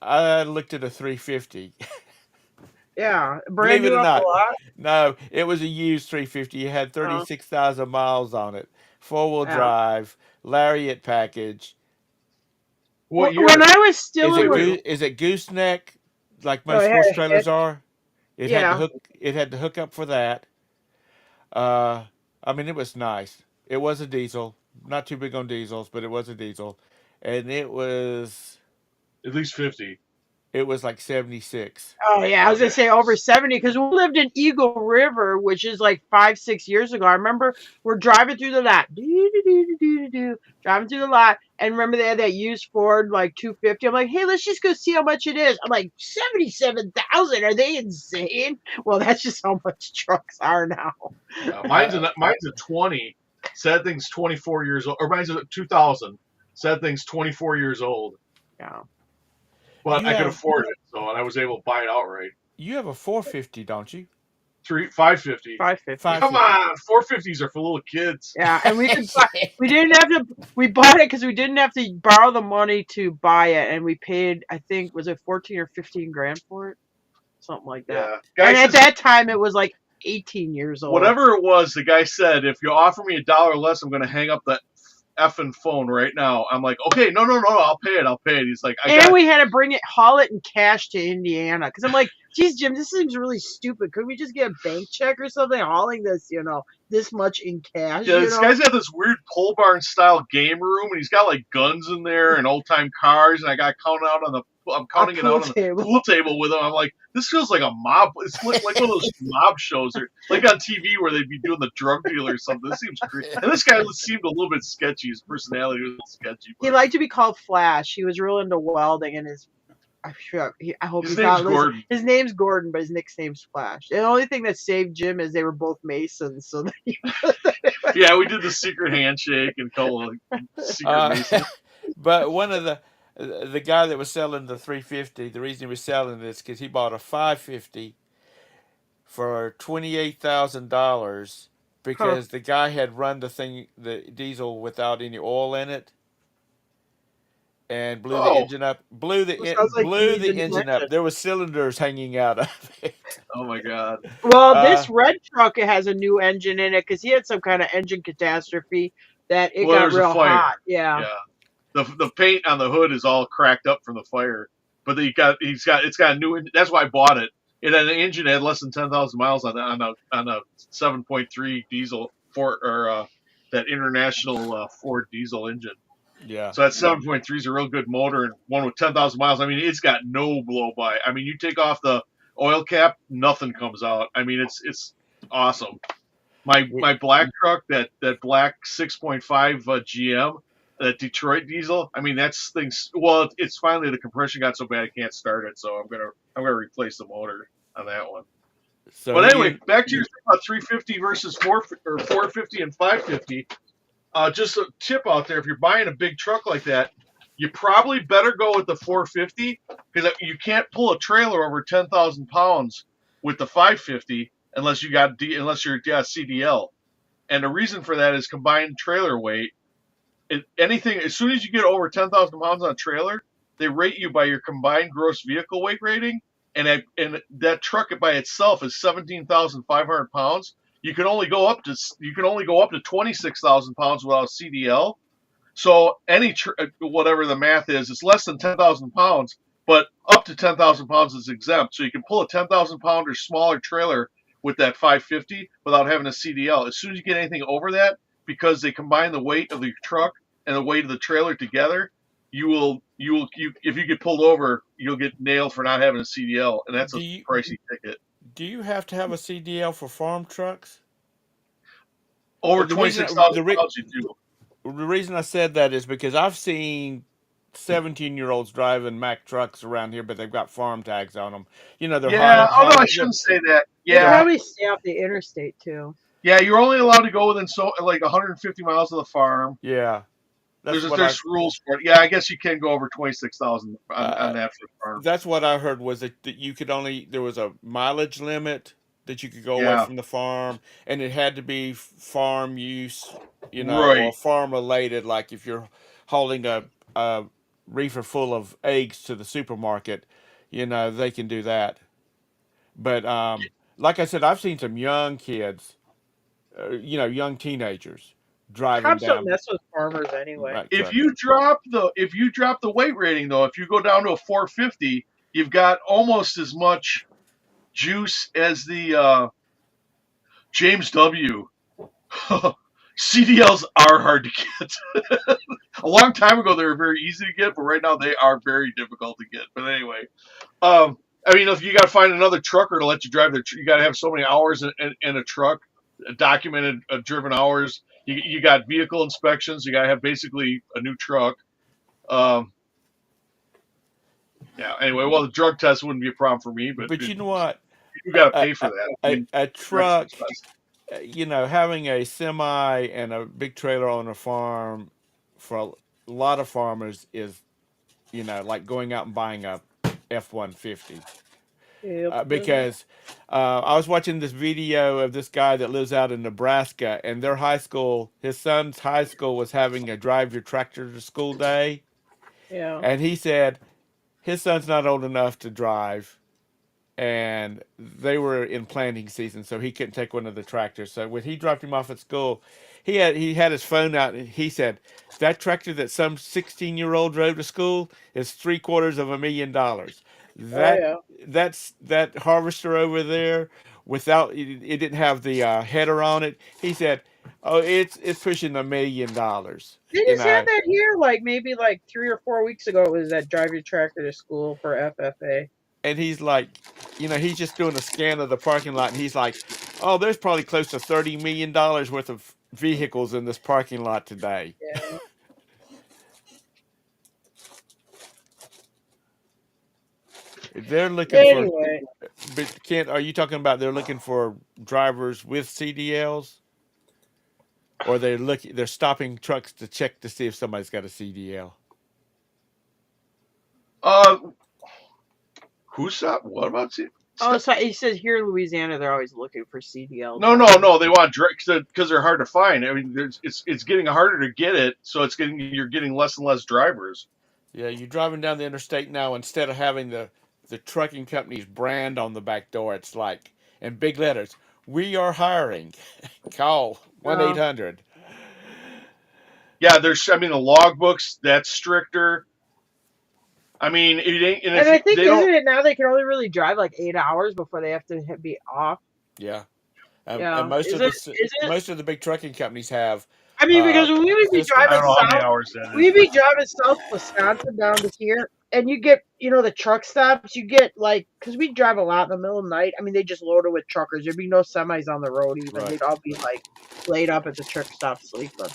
[SPEAKER 1] I looked at a 350.
[SPEAKER 3] Yeah. Brand
[SPEAKER 1] Believe it
[SPEAKER 3] new
[SPEAKER 1] or
[SPEAKER 3] off the
[SPEAKER 1] not,
[SPEAKER 3] lot?
[SPEAKER 1] no, it was a used 350. It had
[SPEAKER 3] Oh,
[SPEAKER 1] 36,000 miles on it, 4-wheel
[SPEAKER 3] yeah.
[SPEAKER 1] drive, lariat package.
[SPEAKER 4] What year?
[SPEAKER 3] When I was still in the.
[SPEAKER 1] Is it gooseneck like
[SPEAKER 3] Oh,
[SPEAKER 1] most
[SPEAKER 3] it had
[SPEAKER 1] sports
[SPEAKER 3] a
[SPEAKER 1] trailers
[SPEAKER 3] hitch.
[SPEAKER 1] are? It had the
[SPEAKER 3] Yeah.
[SPEAKER 1] hook. It had the hook up for that. Uh, I mean, it was nice. It was a diesel. Not too big on diesels, but it was a diesel, and
[SPEAKER 4] At least 50.
[SPEAKER 1] it was like 76.
[SPEAKER 3] Oh yeah, I was gonna
[SPEAKER 4] Okay.
[SPEAKER 3] say over 70 because we lived in Eagle River, which is like 5, 6 years ago. I remember we're driving through the lot, driving through the lot, and remember they had that used Ford like 250. I'm like, hey, let's just go see how much it is. I'm like, 77,000. Are they insane? Well, that's just how much trucks are now.
[SPEAKER 4] Mine's a 20. Sad thing's 24 years old. Or mine's a 2000. Sad thing's 24 years old.
[SPEAKER 3] Yeah.
[SPEAKER 4] But
[SPEAKER 1] You
[SPEAKER 4] I could
[SPEAKER 1] have
[SPEAKER 4] afford it, and I was able to buy it outright.
[SPEAKER 1] you have a 450, don't you?
[SPEAKER 4] 550.
[SPEAKER 3] 550.
[SPEAKER 4] Come
[SPEAKER 1] 550.
[SPEAKER 4] on, 450s are for little kids.
[SPEAKER 3] Yeah, and we could buy, we didn't have to. We bought it because we didn't have to borrow the money to buy it, and we paid. I think was it 14 or 15 grand for it, something like that.
[SPEAKER 4] Yeah, guy
[SPEAKER 3] And at
[SPEAKER 4] says
[SPEAKER 3] that time, it was like 18 years old.
[SPEAKER 4] whatever it was. The guy said, if you offer me $1 less, I'm going to hang up that effing phone right now. I'm like, okay, no, I'll pay it. He's like,
[SPEAKER 3] And we had to haul it in cash to Indiana because I'm like, geez, Jim, this seems really stupid. Could we just get a bank check or something hauling this, this much in cash,
[SPEAKER 4] Yeah, this guy's got this weird pole barn style game room, and he's got like guns in there and old time cars. And I'm counting it
[SPEAKER 3] pool
[SPEAKER 4] out on the
[SPEAKER 3] table.
[SPEAKER 4] pool table with him. I'm like, this feels like a mob. It's like one of those mob shows, or like on TV where they'd be doing the drug dealer or something. This seems crazy. And this guy seemed a little bit sketchy. His personality was a little sketchy.
[SPEAKER 3] He
[SPEAKER 4] But
[SPEAKER 3] liked to be called Flash. He was real into welding, and I hope
[SPEAKER 4] his
[SPEAKER 3] he's
[SPEAKER 4] name's
[SPEAKER 3] not listening.
[SPEAKER 4] Gordon.
[SPEAKER 3] His name's Gordon, but his nickname's Flash. The only thing that saved Jim is they were both Masons, so
[SPEAKER 4] Yeah, we did the secret handshake and call it like, secret Mason.
[SPEAKER 1] But one of the guy that was selling the 350, the reason he was selling this because he bought a 550 for $28,000
[SPEAKER 3] huh.
[SPEAKER 1] because the guy had run the diesel without any oil in it, and blew the
[SPEAKER 4] Oh,
[SPEAKER 1] engine up.
[SPEAKER 3] Well, sounds like he
[SPEAKER 1] Blew
[SPEAKER 3] needs a
[SPEAKER 1] the
[SPEAKER 3] new
[SPEAKER 1] engine up.
[SPEAKER 3] engine.
[SPEAKER 1] There was cylinders hanging out of it.
[SPEAKER 4] oh my God.
[SPEAKER 3] Well,
[SPEAKER 1] Uh,
[SPEAKER 3] this red truck has a new engine in it because he had some kind of engine catastrophe that it
[SPEAKER 4] Well,
[SPEAKER 3] got
[SPEAKER 4] there's a
[SPEAKER 3] real
[SPEAKER 4] fire.
[SPEAKER 3] hot. Yeah.
[SPEAKER 4] Yeah. The paint on the hood is all cracked up from the fire, but it's got a new. That's why I bought it. It had an engine that had less than 10,000 miles on a 7.3 diesel Ford or that international Ford diesel engine.
[SPEAKER 1] yeah.
[SPEAKER 4] So that 7.3 is a real good motor and one with 10,000 miles. I mean, it's got no blow by. I mean, you take off the oil cap, nothing comes out. I mean, it's awesome. My black truck, that black 6.5 GM, that Detroit diesel. I mean, that's things. Well, it's finally the compression got so bad I can't start it, so I'm gonna replace the motor on that one.
[SPEAKER 1] So
[SPEAKER 4] But
[SPEAKER 1] he
[SPEAKER 4] anyway, back to your thing about 350 versus 450 and 550. Just a tip out there: if you're buying a big truck like that, you probably better go with the 450 because you can't pull a trailer over 10,000 pounds with the 550 unless you're CDL. And the reason for that is combined trailer weight. Anything as soon as you get over 10,000 pounds on a trailer, they rate you by your combined gross vehicle weight rating, and that truck by itself is 17,500 pounds. You can only go up to 26,000 pounds without CDL. So whatever the math is, it's less than 10,000 pounds, but up to 10,000 pounds is exempt. So you can pull a 10,000 pound or smaller trailer with that 550 without having a CDL. As soon as you get anything over that, because they combine the weight of the truck and the weight of the trailer together, if you get pulled over, you'll get nailed for not having a CDL, and that's a pricey ticket.
[SPEAKER 1] do you have to have a CDL for farm trucks?
[SPEAKER 4] Over
[SPEAKER 1] The reason
[SPEAKER 4] 26,000 pounds, you do.
[SPEAKER 1] the reason I said that is because I've seen 17-year-olds driving Mack trucks around here, but they've got farm tags on them. You know, they're
[SPEAKER 4] Yeah,
[SPEAKER 1] high.
[SPEAKER 4] although I shouldn't say that.
[SPEAKER 3] They
[SPEAKER 4] Yeah,
[SPEAKER 3] probably stay off the interstate too.
[SPEAKER 4] yeah, you're only allowed to go within like 150 miles of the farm.
[SPEAKER 1] Yeah,
[SPEAKER 4] There's rules for it. Yeah, I guess you can go over 26,000 on that for the farm.
[SPEAKER 1] that's what I heard was that you could only there was a mileage limit that you could go away
[SPEAKER 4] Yeah.
[SPEAKER 1] from the farm, and it had to be farm use,
[SPEAKER 4] Right.
[SPEAKER 1] or farm related. Like if you're hauling a reefer full of eggs to the supermarket, they can do that. But like I said, I've seen some young kids, young teenagers driving
[SPEAKER 3] Cops don't
[SPEAKER 1] down
[SPEAKER 3] mess with farmers anyway.
[SPEAKER 1] Mack
[SPEAKER 4] If
[SPEAKER 1] trucks.
[SPEAKER 4] you drop the weight rating though, if you go down to a 450, you've got almost as much juice as the James W. CDLs are hard to get. A long time ago, they were very easy to get, but right now they are very difficult to get. But anyway, I mean, if you got to find another trucker to let you drive you got to have so many hours in a truck, documented driven hours. You got vehicle inspections. You got to have basically a new truck. Yeah. Anyway, well, the drug test wouldn't be a problem for me, but
[SPEAKER 1] You know what?
[SPEAKER 4] you got to pay for that. I mean,
[SPEAKER 1] A truck, having a semi and a big trailer on a farm for a lot of farmers is, like going out and buying a F-150.
[SPEAKER 3] Yep.
[SPEAKER 1] Because I was watching this video of this guy that lives out in Nebraska, and his son's high school was having a drive your tractor to school day.
[SPEAKER 3] Yeah.
[SPEAKER 1] And he said his son's not old enough to drive, and they were in planting season, so he couldn't take one of the tractors. So when he dropped him off at school, he had his phone out, and he said that tractor that some 16-year-old drove to school is $750,000.
[SPEAKER 3] Oh
[SPEAKER 1] That
[SPEAKER 3] yeah.
[SPEAKER 1] that harvester over there, without it didn't have the header on it. He said, "Oh, it's pushing $1 million."
[SPEAKER 3] They
[SPEAKER 1] And
[SPEAKER 3] just had
[SPEAKER 1] I
[SPEAKER 3] that here, like maybe like 3 or 4 weeks ago. It was that drive your tractor to school for FFA.
[SPEAKER 1] and he's like, he's just doing a scan of the parking lot, and he's like, "Oh, there's probably close to $30 million worth of vehicles in this parking lot today."
[SPEAKER 3] Yeah.
[SPEAKER 1] They're looking for,
[SPEAKER 3] Anyway,
[SPEAKER 1] but Kent, are you talking about they're looking for drivers with CDLs, or they're stopping trucks to check to see if somebody's got a CDL?
[SPEAKER 4] Uh, who's that? What about it?
[SPEAKER 3] oh, so he says here in Louisiana they're always looking for CDL
[SPEAKER 4] No, no,
[SPEAKER 3] drivers.
[SPEAKER 4] no. They want because they're hard to find. I mean, it's getting harder to get it, so you're getting less and less drivers.
[SPEAKER 1] Yeah, you're driving down the interstate now. Instead of having the trucking company's brand on the back door, it's like in big letters, "We are hiring. Call one eight
[SPEAKER 3] No.
[SPEAKER 1] hundred."
[SPEAKER 4] Yeah, I mean, the logbooks that's stricter. I mean, it ain't, and
[SPEAKER 3] And
[SPEAKER 4] if
[SPEAKER 3] I
[SPEAKER 4] you,
[SPEAKER 3] think
[SPEAKER 4] they
[SPEAKER 3] isn't
[SPEAKER 4] don't,
[SPEAKER 3] it now they can only really drive like 8 hours before they have to be off.
[SPEAKER 1] Yeah, and
[SPEAKER 3] Yeah. Is it? Is it?
[SPEAKER 1] most of the big trucking companies have
[SPEAKER 3] I mean, because we would be
[SPEAKER 4] I
[SPEAKER 3] driving
[SPEAKER 1] systems.
[SPEAKER 4] don't know how many
[SPEAKER 3] south.
[SPEAKER 4] hours that is,
[SPEAKER 3] We'd
[SPEAKER 4] but
[SPEAKER 3] be driving south Wisconsin down to here, and you get, the truck stops. You get like, because we drive a lot in the middle of the night. I mean, they just load it with truckers. There'd be no semis on the road even.
[SPEAKER 1] Right.
[SPEAKER 3] They'd all be like laid up at the truck stop sleeping.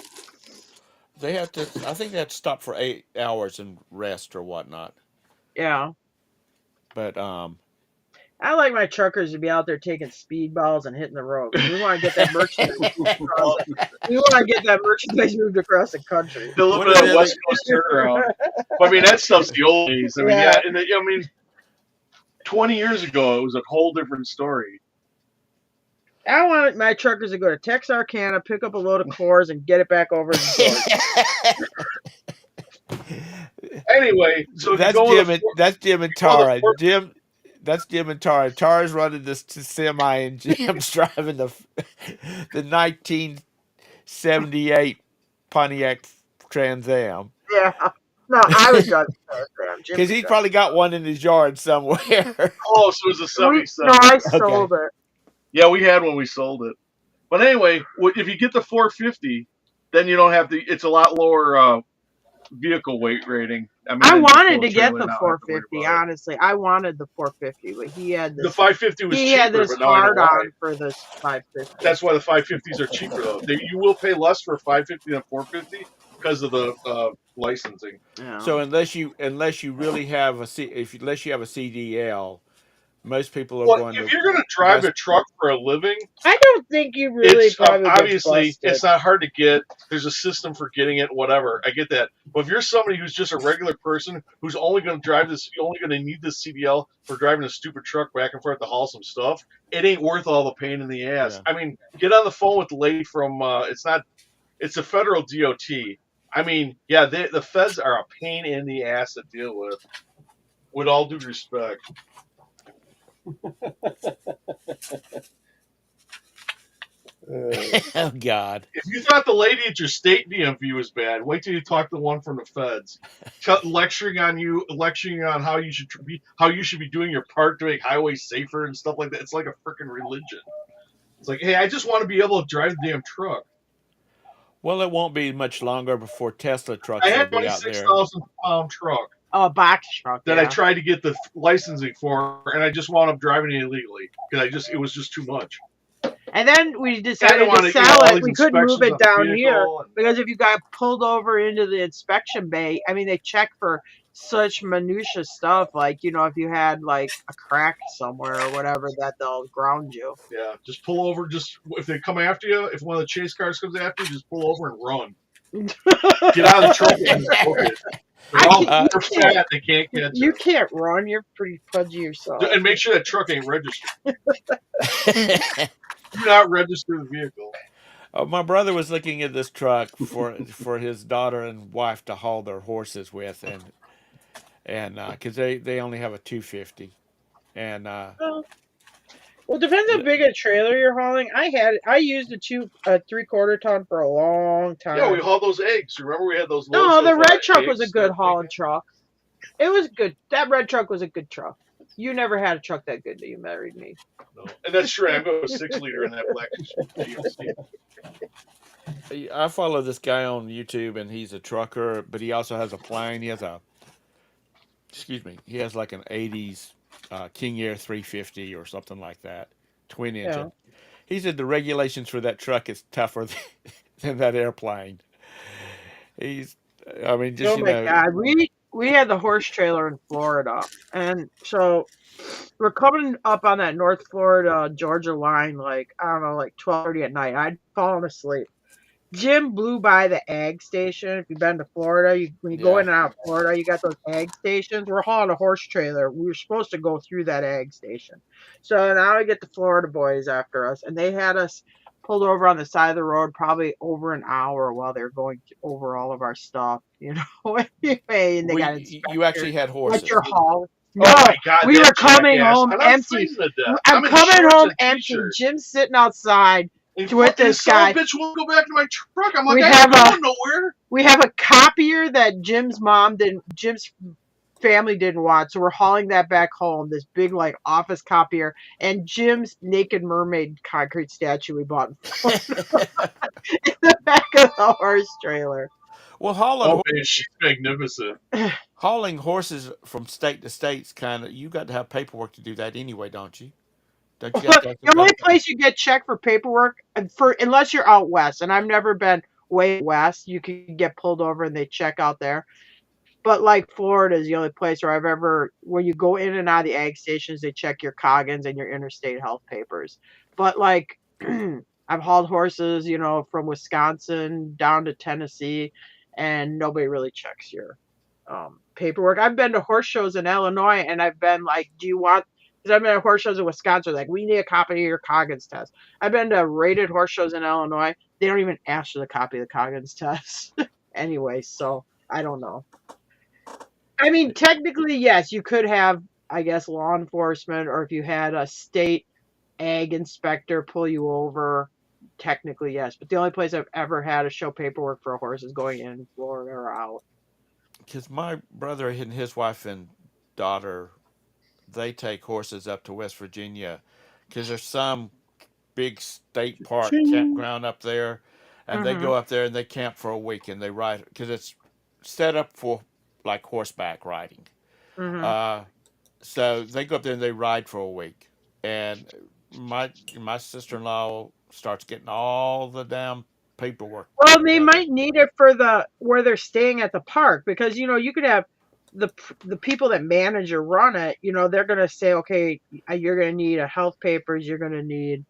[SPEAKER 1] They have to. I think they have to stop for 8 hours and rest or whatnot.
[SPEAKER 3] Yeah.
[SPEAKER 1] But
[SPEAKER 3] I like my truckers to be out there taking speedballs and hitting the road because we want to get that merchandise across
[SPEAKER 4] well,
[SPEAKER 3] we want to get that merchandise moved across the country.
[SPEAKER 4] a little
[SPEAKER 1] one
[SPEAKER 4] bit
[SPEAKER 1] of
[SPEAKER 4] of
[SPEAKER 1] the other
[SPEAKER 4] West Coast turnaround. But I mean, that stuff's the old days. I mean,
[SPEAKER 3] Yeah.
[SPEAKER 4] yeah, and I mean, 20 years ago, it was a whole different story.
[SPEAKER 3] I want my truckers to go to Texarkana, pick up a load of cores, and get it back over to Georgia.
[SPEAKER 4] Anyway, so if you
[SPEAKER 1] that's
[SPEAKER 4] go with
[SPEAKER 1] Jim. That's Jim and
[SPEAKER 4] go with
[SPEAKER 1] Tara. Jim. That's Jim and Tara. Tara's running this semi, and Jim's driving the 1978 Pontiac Trans Am.
[SPEAKER 3] Yeah. No, I would drive the Trans Am. Jim
[SPEAKER 1] Because
[SPEAKER 3] would
[SPEAKER 1] he's
[SPEAKER 3] drive.
[SPEAKER 1] probably got one in his yard somewhere.
[SPEAKER 4] oh, so it was a
[SPEAKER 3] No,
[SPEAKER 4] 77.
[SPEAKER 3] I
[SPEAKER 1] Okay.
[SPEAKER 3] sold it.
[SPEAKER 4] Yeah, we had when we sold it. But anyway, if you get the 450, then you don't have to. It's a lot lower vehicle weight rating. I mean,
[SPEAKER 3] I
[SPEAKER 4] then you
[SPEAKER 3] wanted
[SPEAKER 4] pull a
[SPEAKER 3] to get
[SPEAKER 4] trailer
[SPEAKER 3] the
[SPEAKER 4] and not have to worry
[SPEAKER 3] 450.
[SPEAKER 4] about it.
[SPEAKER 3] Honestly, I wanted the 450, but he had
[SPEAKER 4] The
[SPEAKER 3] this.
[SPEAKER 4] 550 was
[SPEAKER 3] He had
[SPEAKER 4] cheaper,
[SPEAKER 3] this
[SPEAKER 4] but now I know
[SPEAKER 3] hard
[SPEAKER 4] why.
[SPEAKER 3] on for this 550.
[SPEAKER 4] That's why the 550s are cheaper though. You will pay less for a 550 than 450 because of the licensing.
[SPEAKER 3] Yeah.
[SPEAKER 1] So unless you really have unless you have a CDL, most people are
[SPEAKER 4] Well,
[SPEAKER 1] going
[SPEAKER 4] if
[SPEAKER 1] to
[SPEAKER 4] you're going to drive
[SPEAKER 1] bust.
[SPEAKER 4] a truck for a living,
[SPEAKER 3] I don't think you really
[SPEAKER 4] it's
[SPEAKER 3] probably get
[SPEAKER 4] obviously
[SPEAKER 3] busted.
[SPEAKER 4] it's not hard to get. There's a system for getting it, whatever. I get that. But if you're somebody who's just a regular person who's only going to drive this, you're only going to need this CDL for driving a stupid truck back and forth to haul some stuff. It ain't worth all the pain in the ass.
[SPEAKER 1] Yeah.
[SPEAKER 4] I mean, get on the phone with the lady from. It's a federal DOT. I mean, yeah, the feds are a pain in the ass to deal with. With all due respect.
[SPEAKER 1] Oh God.
[SPEAKER 4] If you thought the lady at your state DMV was bad, wait till you talk to the one from the feds, lecturing on how you should be doing your part to make highways safer and stuff like that. It's like a freaking religion. It's like, hey, I just want to be able to drive the damn truck.
[SPEAKER 1] Well, it won't be much longer before Tesla
[SPEAKER 4] I
[SPEAKER 1] trucks will
[SPEAKER 4] had a
[SPEAKER 1] be out there.
[SPEAKER 4] 26,000-pound truck
[SPEAKER 3] Oh, a box truck.
[SPEAKER 4] that
[SPEAKER 3] Yeah.
[SPEAKER 4] I tried to get the licensing for, and I just wound up driving it illegally because it was just too much.
[SPEAKER 3] And then we
[SPEAKER 4] I
[SPEAKER 3] decided
[SPEAKER 4] didn't want
[SPEAKER 3] to
[SPEAKER 4] to,
[SPEAKER 3] sell
[SPEAKER 4] all
[SPEAKER 3] it.
[SPEAKER 4] these
[SPEAKER 3] We couldn't move
[SPEAKER 4] inspections
[SPEAKER 3] it
[SPEAKER 4] on the
[SPEAKER 3] down
[SPEAKER 4] vehicle
[SPEAKER 3] here
[SPEAKER 4] and-
[SPEAKER 3] because if you got pulled over into the inspection bay, I mean, they check for such minutia stuff, like if you had like a crack somewhere or whatever, that they'll ground you.
[SPEAKER 4] Yeah, just pull over. Just if they come after you, if one of the chase cars comes after you, just pull over and run. Get out of the truck and just book it. They're all they're fat. They can't catch
[SPEAKER 3] You
[SPEAKER 4] you.
[SPEAKER 3] can't run. You're pretty pudgy yourself.
[SPEAKER 4] And make sure that truck ain't registered. Do not register the vehicle.
[SPEAKER 1] My brother was looking at this truck for his daughter and wife to haul their horses with, and because they only have a 250, and
[SPEAKER 3] Well, depends how big a trailer you're hauling. I used a 3/4 ton for a long time.
[SPEAKER 4] Yeah, we hauled those eggs. Remember we had those.
[SPEAKER 3] No,
[SPEAKER 4] loads
[SPEAKER 3] the
[SPEAKER 4] of,
[SPEAKER 3] red truck was a
[SPEAKER 4] eggs
[SPEAKER 3] good
[SPEAKER 4] that
[SPEAKER 3] hauling truck. It was good. That red truck was a good truck. You never had a truck that good till you married me.
[SPEAKER 4] No. And that's true. I'm going 6-liter in that black GMC.
[SPEAKER 1] I follow this guy on YouTube, and he's a trucker, but he also has a plane. Excuse me, he has like an '80s King Air 350 or something like that, twin
[SPEAKER 3] Yeah.
[SPEAKER 1] engine. He said the regulations for that truck is tougher than that airplane. He's, I mean, just
[SPEAKER 3] Oh my God, we had the horse trailer in Florida, and so we're coming up on that North Florida Georgia line, like I don't know, like 12:30 at night. I'd fallen asleep. Jim blew by the ag station. If you've been to Florida, when you go
[SPEAKER 1] yeah.
[SPEAKER 3] in and out of Florida, you got those ag stations. We're hauling a horse trailer. We were supposed to go through that ag station. So now we get the Florida boys after us, and they had us pulled over on the side of the road probably over an hour while they're going over all of our stuff, anyway, and they got
[SPEAKER 1] You actually
[SPEAKER 3] inspectors.
[SPEAKER 1] had
[SPEAKER 3] What
[SPEAKER 1] horses.
[SPEAKER 3] your haul?
[SPEAKER 4] Oh
[SPEAKER 3] No,
[SPEAKER 4] my God,
[SPEAKER 3] we were
[SPEAKER 4] that
[SPEAKER 3] coming
[SPEAKER 4] jackass.
[SPEAKER 3] home
[SPEAKER 4] And I'm
[SPEAKER 3] empty.
[SPEAKER 4] freezing to death.
[SPEAKER 3] I'm
[SPEAKER 4] I'm in
[SPEAKER 3] coming
[SPEAKER 4] shorts
[SPEAKER 3] home
[SPEAKER 4] and
[SPEAKER 3] empty.
[SPEAKER 4] t-shirt.
[SPEAKER 3] Jim's sitting outside
[SPEAKER 4] And
[SPEAKER 3] with
[SPEAKER 4] fucking
[SPEAKER 3] this
[SPEAKER 4] son of
[SPEAKER 3] guy.
[SPEAKER 4] a bitch won't go back to my truck. I'm like,
[SPEAKER 3] We
[SPEAKER 4] I
[SPEAKER 3] have
[SPEAKER 4] ain't
[SPEAKER 3] a
[SPEAKER 4] going nowhere.
[SPEAKER 3] we have a copier that Jim's family didn't want, so we're hauling that back home. This big like office copier and Jim's naked mermaid concrete statue we bought in the back of the horse trailer.
[SPEAKER 1] Well,
[SPEAKER 4] Oh man, she's magnificent.
[SPEAKER 1] hauling horses from state to state's kind of, you got to have paperwork to do that anyway, don't you? Don't you got to have some
[SPEAKER 3] The
[SPEAKER 1] kind
[SPEAKER 3] only
[SPEAKER 1] of
[SPEAKER 3] place you get checked for paperwork for unless you're out west, and I've never been way west, you can get pulled over and they check out there. But like Florida is the only place where I've ever where you go in and out of the ag stations, they check your Coggins and your interstate health papers. But like I've hauled horses, from Wisconsin down to Tennessee, and nobody really checks your paperwork. I've been to horse shows in Illinois, and I've been like, "Do you want?" Because I've been to horse shows in Wisconsin, like, "We need a copy of your Coggins test." I've been to rated horse shows in Illinois. They don't even ask for the copy of the Coggins test, anyway. So I don't know. I mean, technically, yes, you could have, I guess, law enforcement, or if you had a state ag inspector pull you over, technically, yes. But the only place I've ever had to show paperwork for a horse is going in Florida or out.
[SPEAKER 1] because my brother and his wife and daughter, they take horses up to West Virginia because there's some big state park
[SPEAKER 2] Ching.
[SPEAKER 1] campground up there, and they
[SPEAKER 3] Mm-hmm.
[SPEAKER 1] go up there and they camp for a week and they ride because it's set up for like horseback riding.
[SPEAKER 3] Mm-hmm.
[SPEAKER 1] Uh, so they go up there and they ride for a week, and my sister in law starts getting all the damn paperwork
[SPEAKER 3] Well, they
[SPEAKER 1] together.
[SPEAKER 3] might need it for the where they're staying at the park because you could have the people that manage or run it. They're gonna say, okay, you're gonna need a health papers. You're gonna need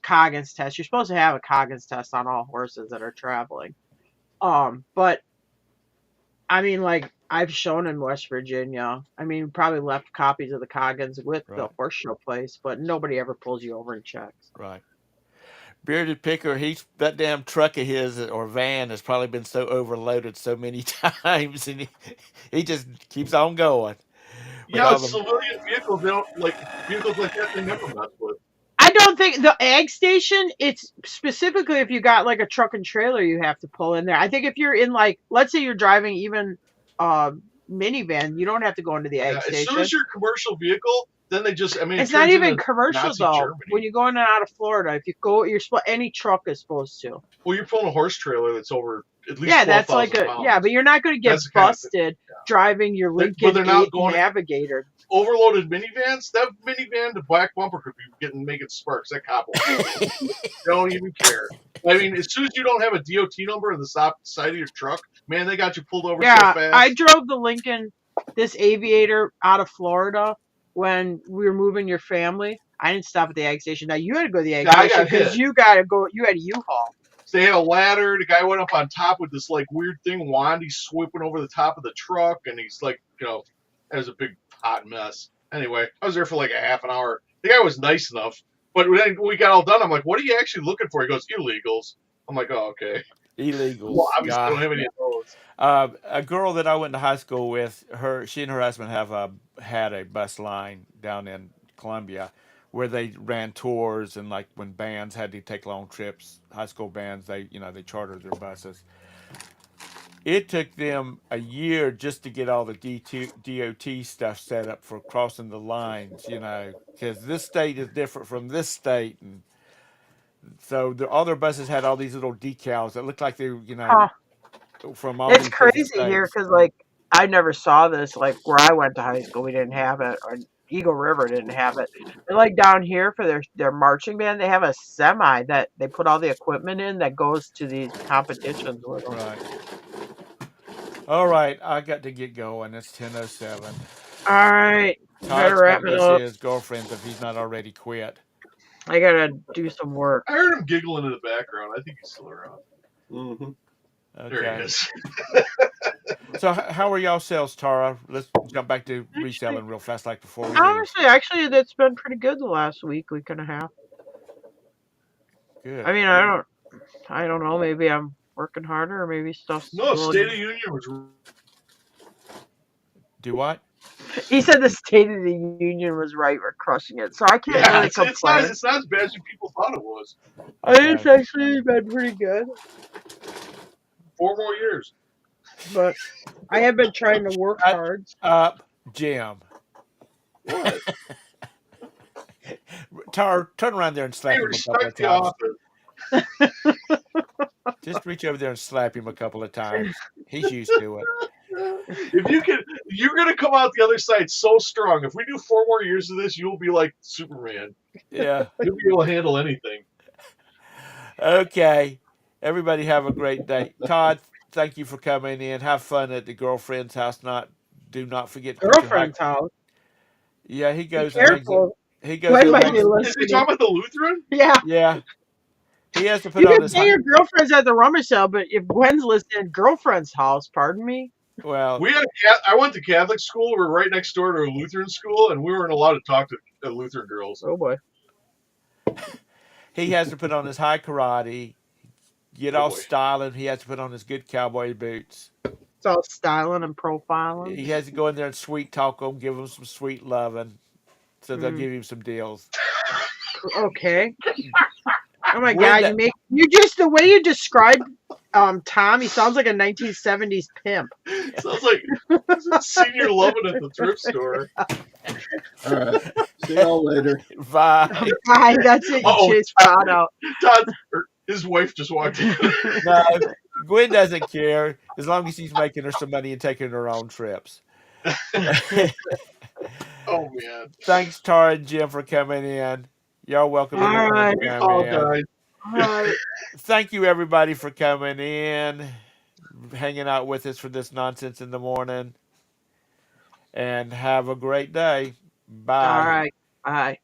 [SPEAKER 3] Coggins test. You're supposed to have a Coggins test on all horses that are traveling. But I mean, like I've shown in West Virginia. I mean, probably left copies of the Coggins with the
[SPEAKER 1] Right,
[SPEAKER 3] horse show place, but nobody ever pulls you over and checks.
[SPEAKER 1] right. Bearded Picker, he's that damn truck of his or van has probably been so overloaded so many times, and he just keeps on going with
[SPEAKER 4] Yeah,
[SPEAKER 1] all the.
[SPEAKER 4] civilian vehicles, they don't like vehicles like that. They never mess with.
[SPEAKER 3] I don't think the ag station, it's specifically if you got like a truck and trailer, you have to pull in there. I think if you're in like, let's say you're driving even uh minivan, you don't have to go into the
[SPEAKER 4] Yeah,
[SPEAKER 3] ag
[SPEAKER 4] as soon as
[SPEAKER 3] station.
[SPEAKER 4] you're a commercial vehicle, then they just, I mean, it
[SPEAKER 3] It's not
[SPEAKER 4] turns
[SPEAKER 3] even
[SPEAKER 4] into
[SPEAKER 3] commercial
[SPEAKER 4] Nazi
[SPEAKER 3] though. When
[SPEAKER 4] Germany.
[SPEAKER 3] you go in and out of Florida, if you go, any truck is supposed to.
[SPEAKER 4] Well, you're pulling a horse trailer that's over at least
[SPEAKER 3] Yeah, that's like
[SPEAKER 4] 12,000
[SPEAKER 3] yeah,
[SPEAKER 4] pounds.
[SPEAKER 3] but you're not going to get
[SPEAKER 4] That's the kind of thing.
[SPEAKER 3] busted driving your
[SPEAKER 4] But
[SPEAKER 3] Lincoln
[SPEAKER 4] they're not
[SPEAKER 3] 8
[SPEAKER 4] going
[SPEAKER 3] Navigator.
[SPEAKER 4] overloaded minivans. That minivan, the black bumper could be making sparks. That cop will. Don't even care. I mean, as soon as you don't have a DOT number on the side of your truck, man, they got you pulled over so
[SPEAKER 3] Yeah,
[SPEAKER 4] fast.
[SPEAKER 3] I drove the Lincoln, this Aviator out of Florida when we were moving your family. I didn't stop at the ag station. Now you had to go to the ag
[SPEAKER 4] Yeah, I
[SPEAKER 3] station
[SPEAKER 4] got
[SPEAKER 3] because
[SPEAKER 4] hit.
[SPEAKER 3] you got to go. You had a U-Haul.
[SPEAKER 4] So they had a ladder. The guy went up on top with this like weird thing wand. He's swooping over the top of the truck, and he's like, it was a big hot mess. Anyway, I was there for like a half an hour. The guy was nice enough, but when we got all done, I'm like, "What are you actually looking for?" He goes, "Illegals." I'm like, "Oh, okay." Well,
[SPEAKER 1] Illegals.
[SPEAKER 4] obviously, I don't have any of those.
[SPEAKER 1] A girl that I went to high school with, she and her husband had a bus line down in Columbia, where they ran tours and like when bands had to take long trips, high school bands, they chartered their buses. It took them a year just to get all the DOT stuff set up for crossing the lines, because this state is different from this state. And so all their buses had all these little decals that looked like they were,
[SPEAKER 3] Huh.
[SPEAKER 1] from all
[SPEAKER 3] It's
[SPEAKER 1] these different
[SPEAKER 3] crazy here
[SPEAKER 1] states.
[SPEAKER 3] because, like, I never saw this. Like, where I went to high school, we didn't have it, or Eagle River didn't have it. But, like, down here for their marching band, they have a semi that they put all the equipment in that goes to these competitions with them.
[SPEAKER 1] Right. All right, I got to get going. It's 10:07.
[SPEAKER 3] All right, better
[SPEAKER 1] Todd's got
[SPEAKER 3] wrap
[SPEAKER 1] to
[SPEAKER 3] it
[SPEAKER 1] go see
[SPEAKER 3] up.
[SPEAKER 1] his girlfriend if he's not already quit.
[SPEAKER 3] I gotta do some work.
[SPEAKER 4] I heard him giggling in the background. I think he's still around.
[SPEAKER 2] Mm-hmm.
[SPEAKER 4] There he
[SPEAKER 1] Okay.
[SPEAKER 4] is.
[SPEAKER 1] So how are y'all sales, Tara? Let's jump back to
[SPEAKER 3] Actually,
[SPEAKER 1] reselling real fast, like before we leave.
[SPEAKER 3] honestly, that's been pretty good the last week and a half.
[SPEAKER 1] Good.
[SPEAKER 3] I mean, I don't know. Maybe I'm working harder, or maybe stuff's
[SPEAKER 4] No,
[SPEAKER 3] slowing
[SPEAKER 4] State
[SPEAKER 3] down.
[SPEAKER 4] of Union was.
[SPEAKER 1] Do what?
[SPEAKER 3] He said the State of the Union was right. We're crushing it, so I can't
[SPEAKER 4] Yeah,
[SPEAKER 3] really
[SPEAKER 4] it's not
[SPEAKER 3] complain.
[SPEAKER 4] as bad as people thought it was.
[SPEAKER 3] I think it's
[SPEAKER 1] Okay.
[SPEAKER 3] actually been pretty good,
[SPEAKER 4] 4 more years.
[SPEAKER 3] but I have been trying to work
[SPEAKER 1] Shut
[SPEAKER 3] hard.
[SPEAKER 1] up, Jim.
[SPEAKER 2] What?
[SPEAKER 1] Tara, turn around there and slap
[SPEAKER 4] Hey,
[SPEAKER 1] him a couple of
[SPEAKER 4] respect the
[SPEAKER 1] times.
[SPEAKER 4] office.
[SPEAKER 1] Just reach over there and slap him a couple of times. He's used to it.
[SPEAKER 4] If you can, you're gonna come out the other side so strong. If we do 4 more years of this, you'll be like Superman.
[SPEAKER 1] Yeah.
[SPEAKER 4] You'll be able to handle anything.
[SPEAKER 1] Okay. Everybody have a great day. Todd, thank you for coming in. Have fun at the girlfriend's house. Do not forget to put your high.
[SPEAKER 3] Girlfriend's house.
[SPEAKER 1] Yeah, he
[SPEAKER 3] Be
[SPEAKER 1] goes and hangs.
[SPEAKER 3] careful.
[SPEAKER 1] He goes
[SPEAKER 3] Gwen
[SPEAKER 1] and
[SPEAKER 3] might be
[SPEAKER 1] hangs.
[SPEAKER 4] Is he
[SPEAKER 3] listening.
[SPEAKER 4] talking about the Lutheran?
[SPEAKER 3] Yeah,
[SPEAKER 1] Yeah, he has to put
[SPEAKER 3] you
[SPEAKER 1] on
[SPEAKER 3] can
[SPEAKER 1] his
[SPEAKER 3] say your girlfriend's at the rummage sale, but if Gwen's listening, girlfriend's house. Pardon me.
[SPEAKER 1] well.
[SPEAKER 4] I went to Catholic school. We're right next door to a Lutheran school, and we weren't allowed to talk to Lutheran girls.
[SPEAKER 3] Oh boy.
[SPEAKER 1] He has to put on his high karate, get
[SPEAKER 4] Oh
[SPEAKER 1] all
[SPEAKER 4] boy.
[SPEAKER 1] styling. He has to put on his good cowboy boots.
[SPEAKER 3] It's all styling and profiling.
[SPEAKER 1] He has to go in there and sweet talk them, give them some sweet loving, so they'll
[SPEAKER 3] Mm.
[SPEAKER 1] give him some deals.
[SPEAKER 3] Okay. Oh my
[SPEAKER 1] Gwen,
[SPEAKER 3] God, you just the way you described Tom, he sounds like a 1970s pimp.
[SPEAKER 4] Sounds like senior loving at the thrift store.
[SPEAKER 2] All right. See y'all later.
[SPEAKER 1] Bye.
[SPEAKER 3] Bye. That's it. You
[SPEAKER 4] Uh-oh,
[SPEAKER 3] chased Todd out.
[SPEAKER 4] Todd, his wife just walked in.
[SPEAKER 1] No, Gwen doesn't care as long as he's making her some money and taking her on trips.
[SPEAKER 4] Oh man.
[SPEAKER 1] Thanks, Tara and Jim, for coming in. Y'all welcome
[SPEAKER 3] All
[SPEAKER 1] anyone
[SPEAKER 3] right.
[SPEAKER 1] to
[SPEAKER 4] We
[SPEAKER 1] come
[SPEAKER 4] all
[SPEAKER 1] in.
[SPEAKER 4] died.
[SPEAKER 3] All right.
[SPEAKER 1] Thank you, everybody, for coming in, hanging out with us for this nonsense in the morning. And have a great day. Bye.
[SPEAKER 3] All right. Bye.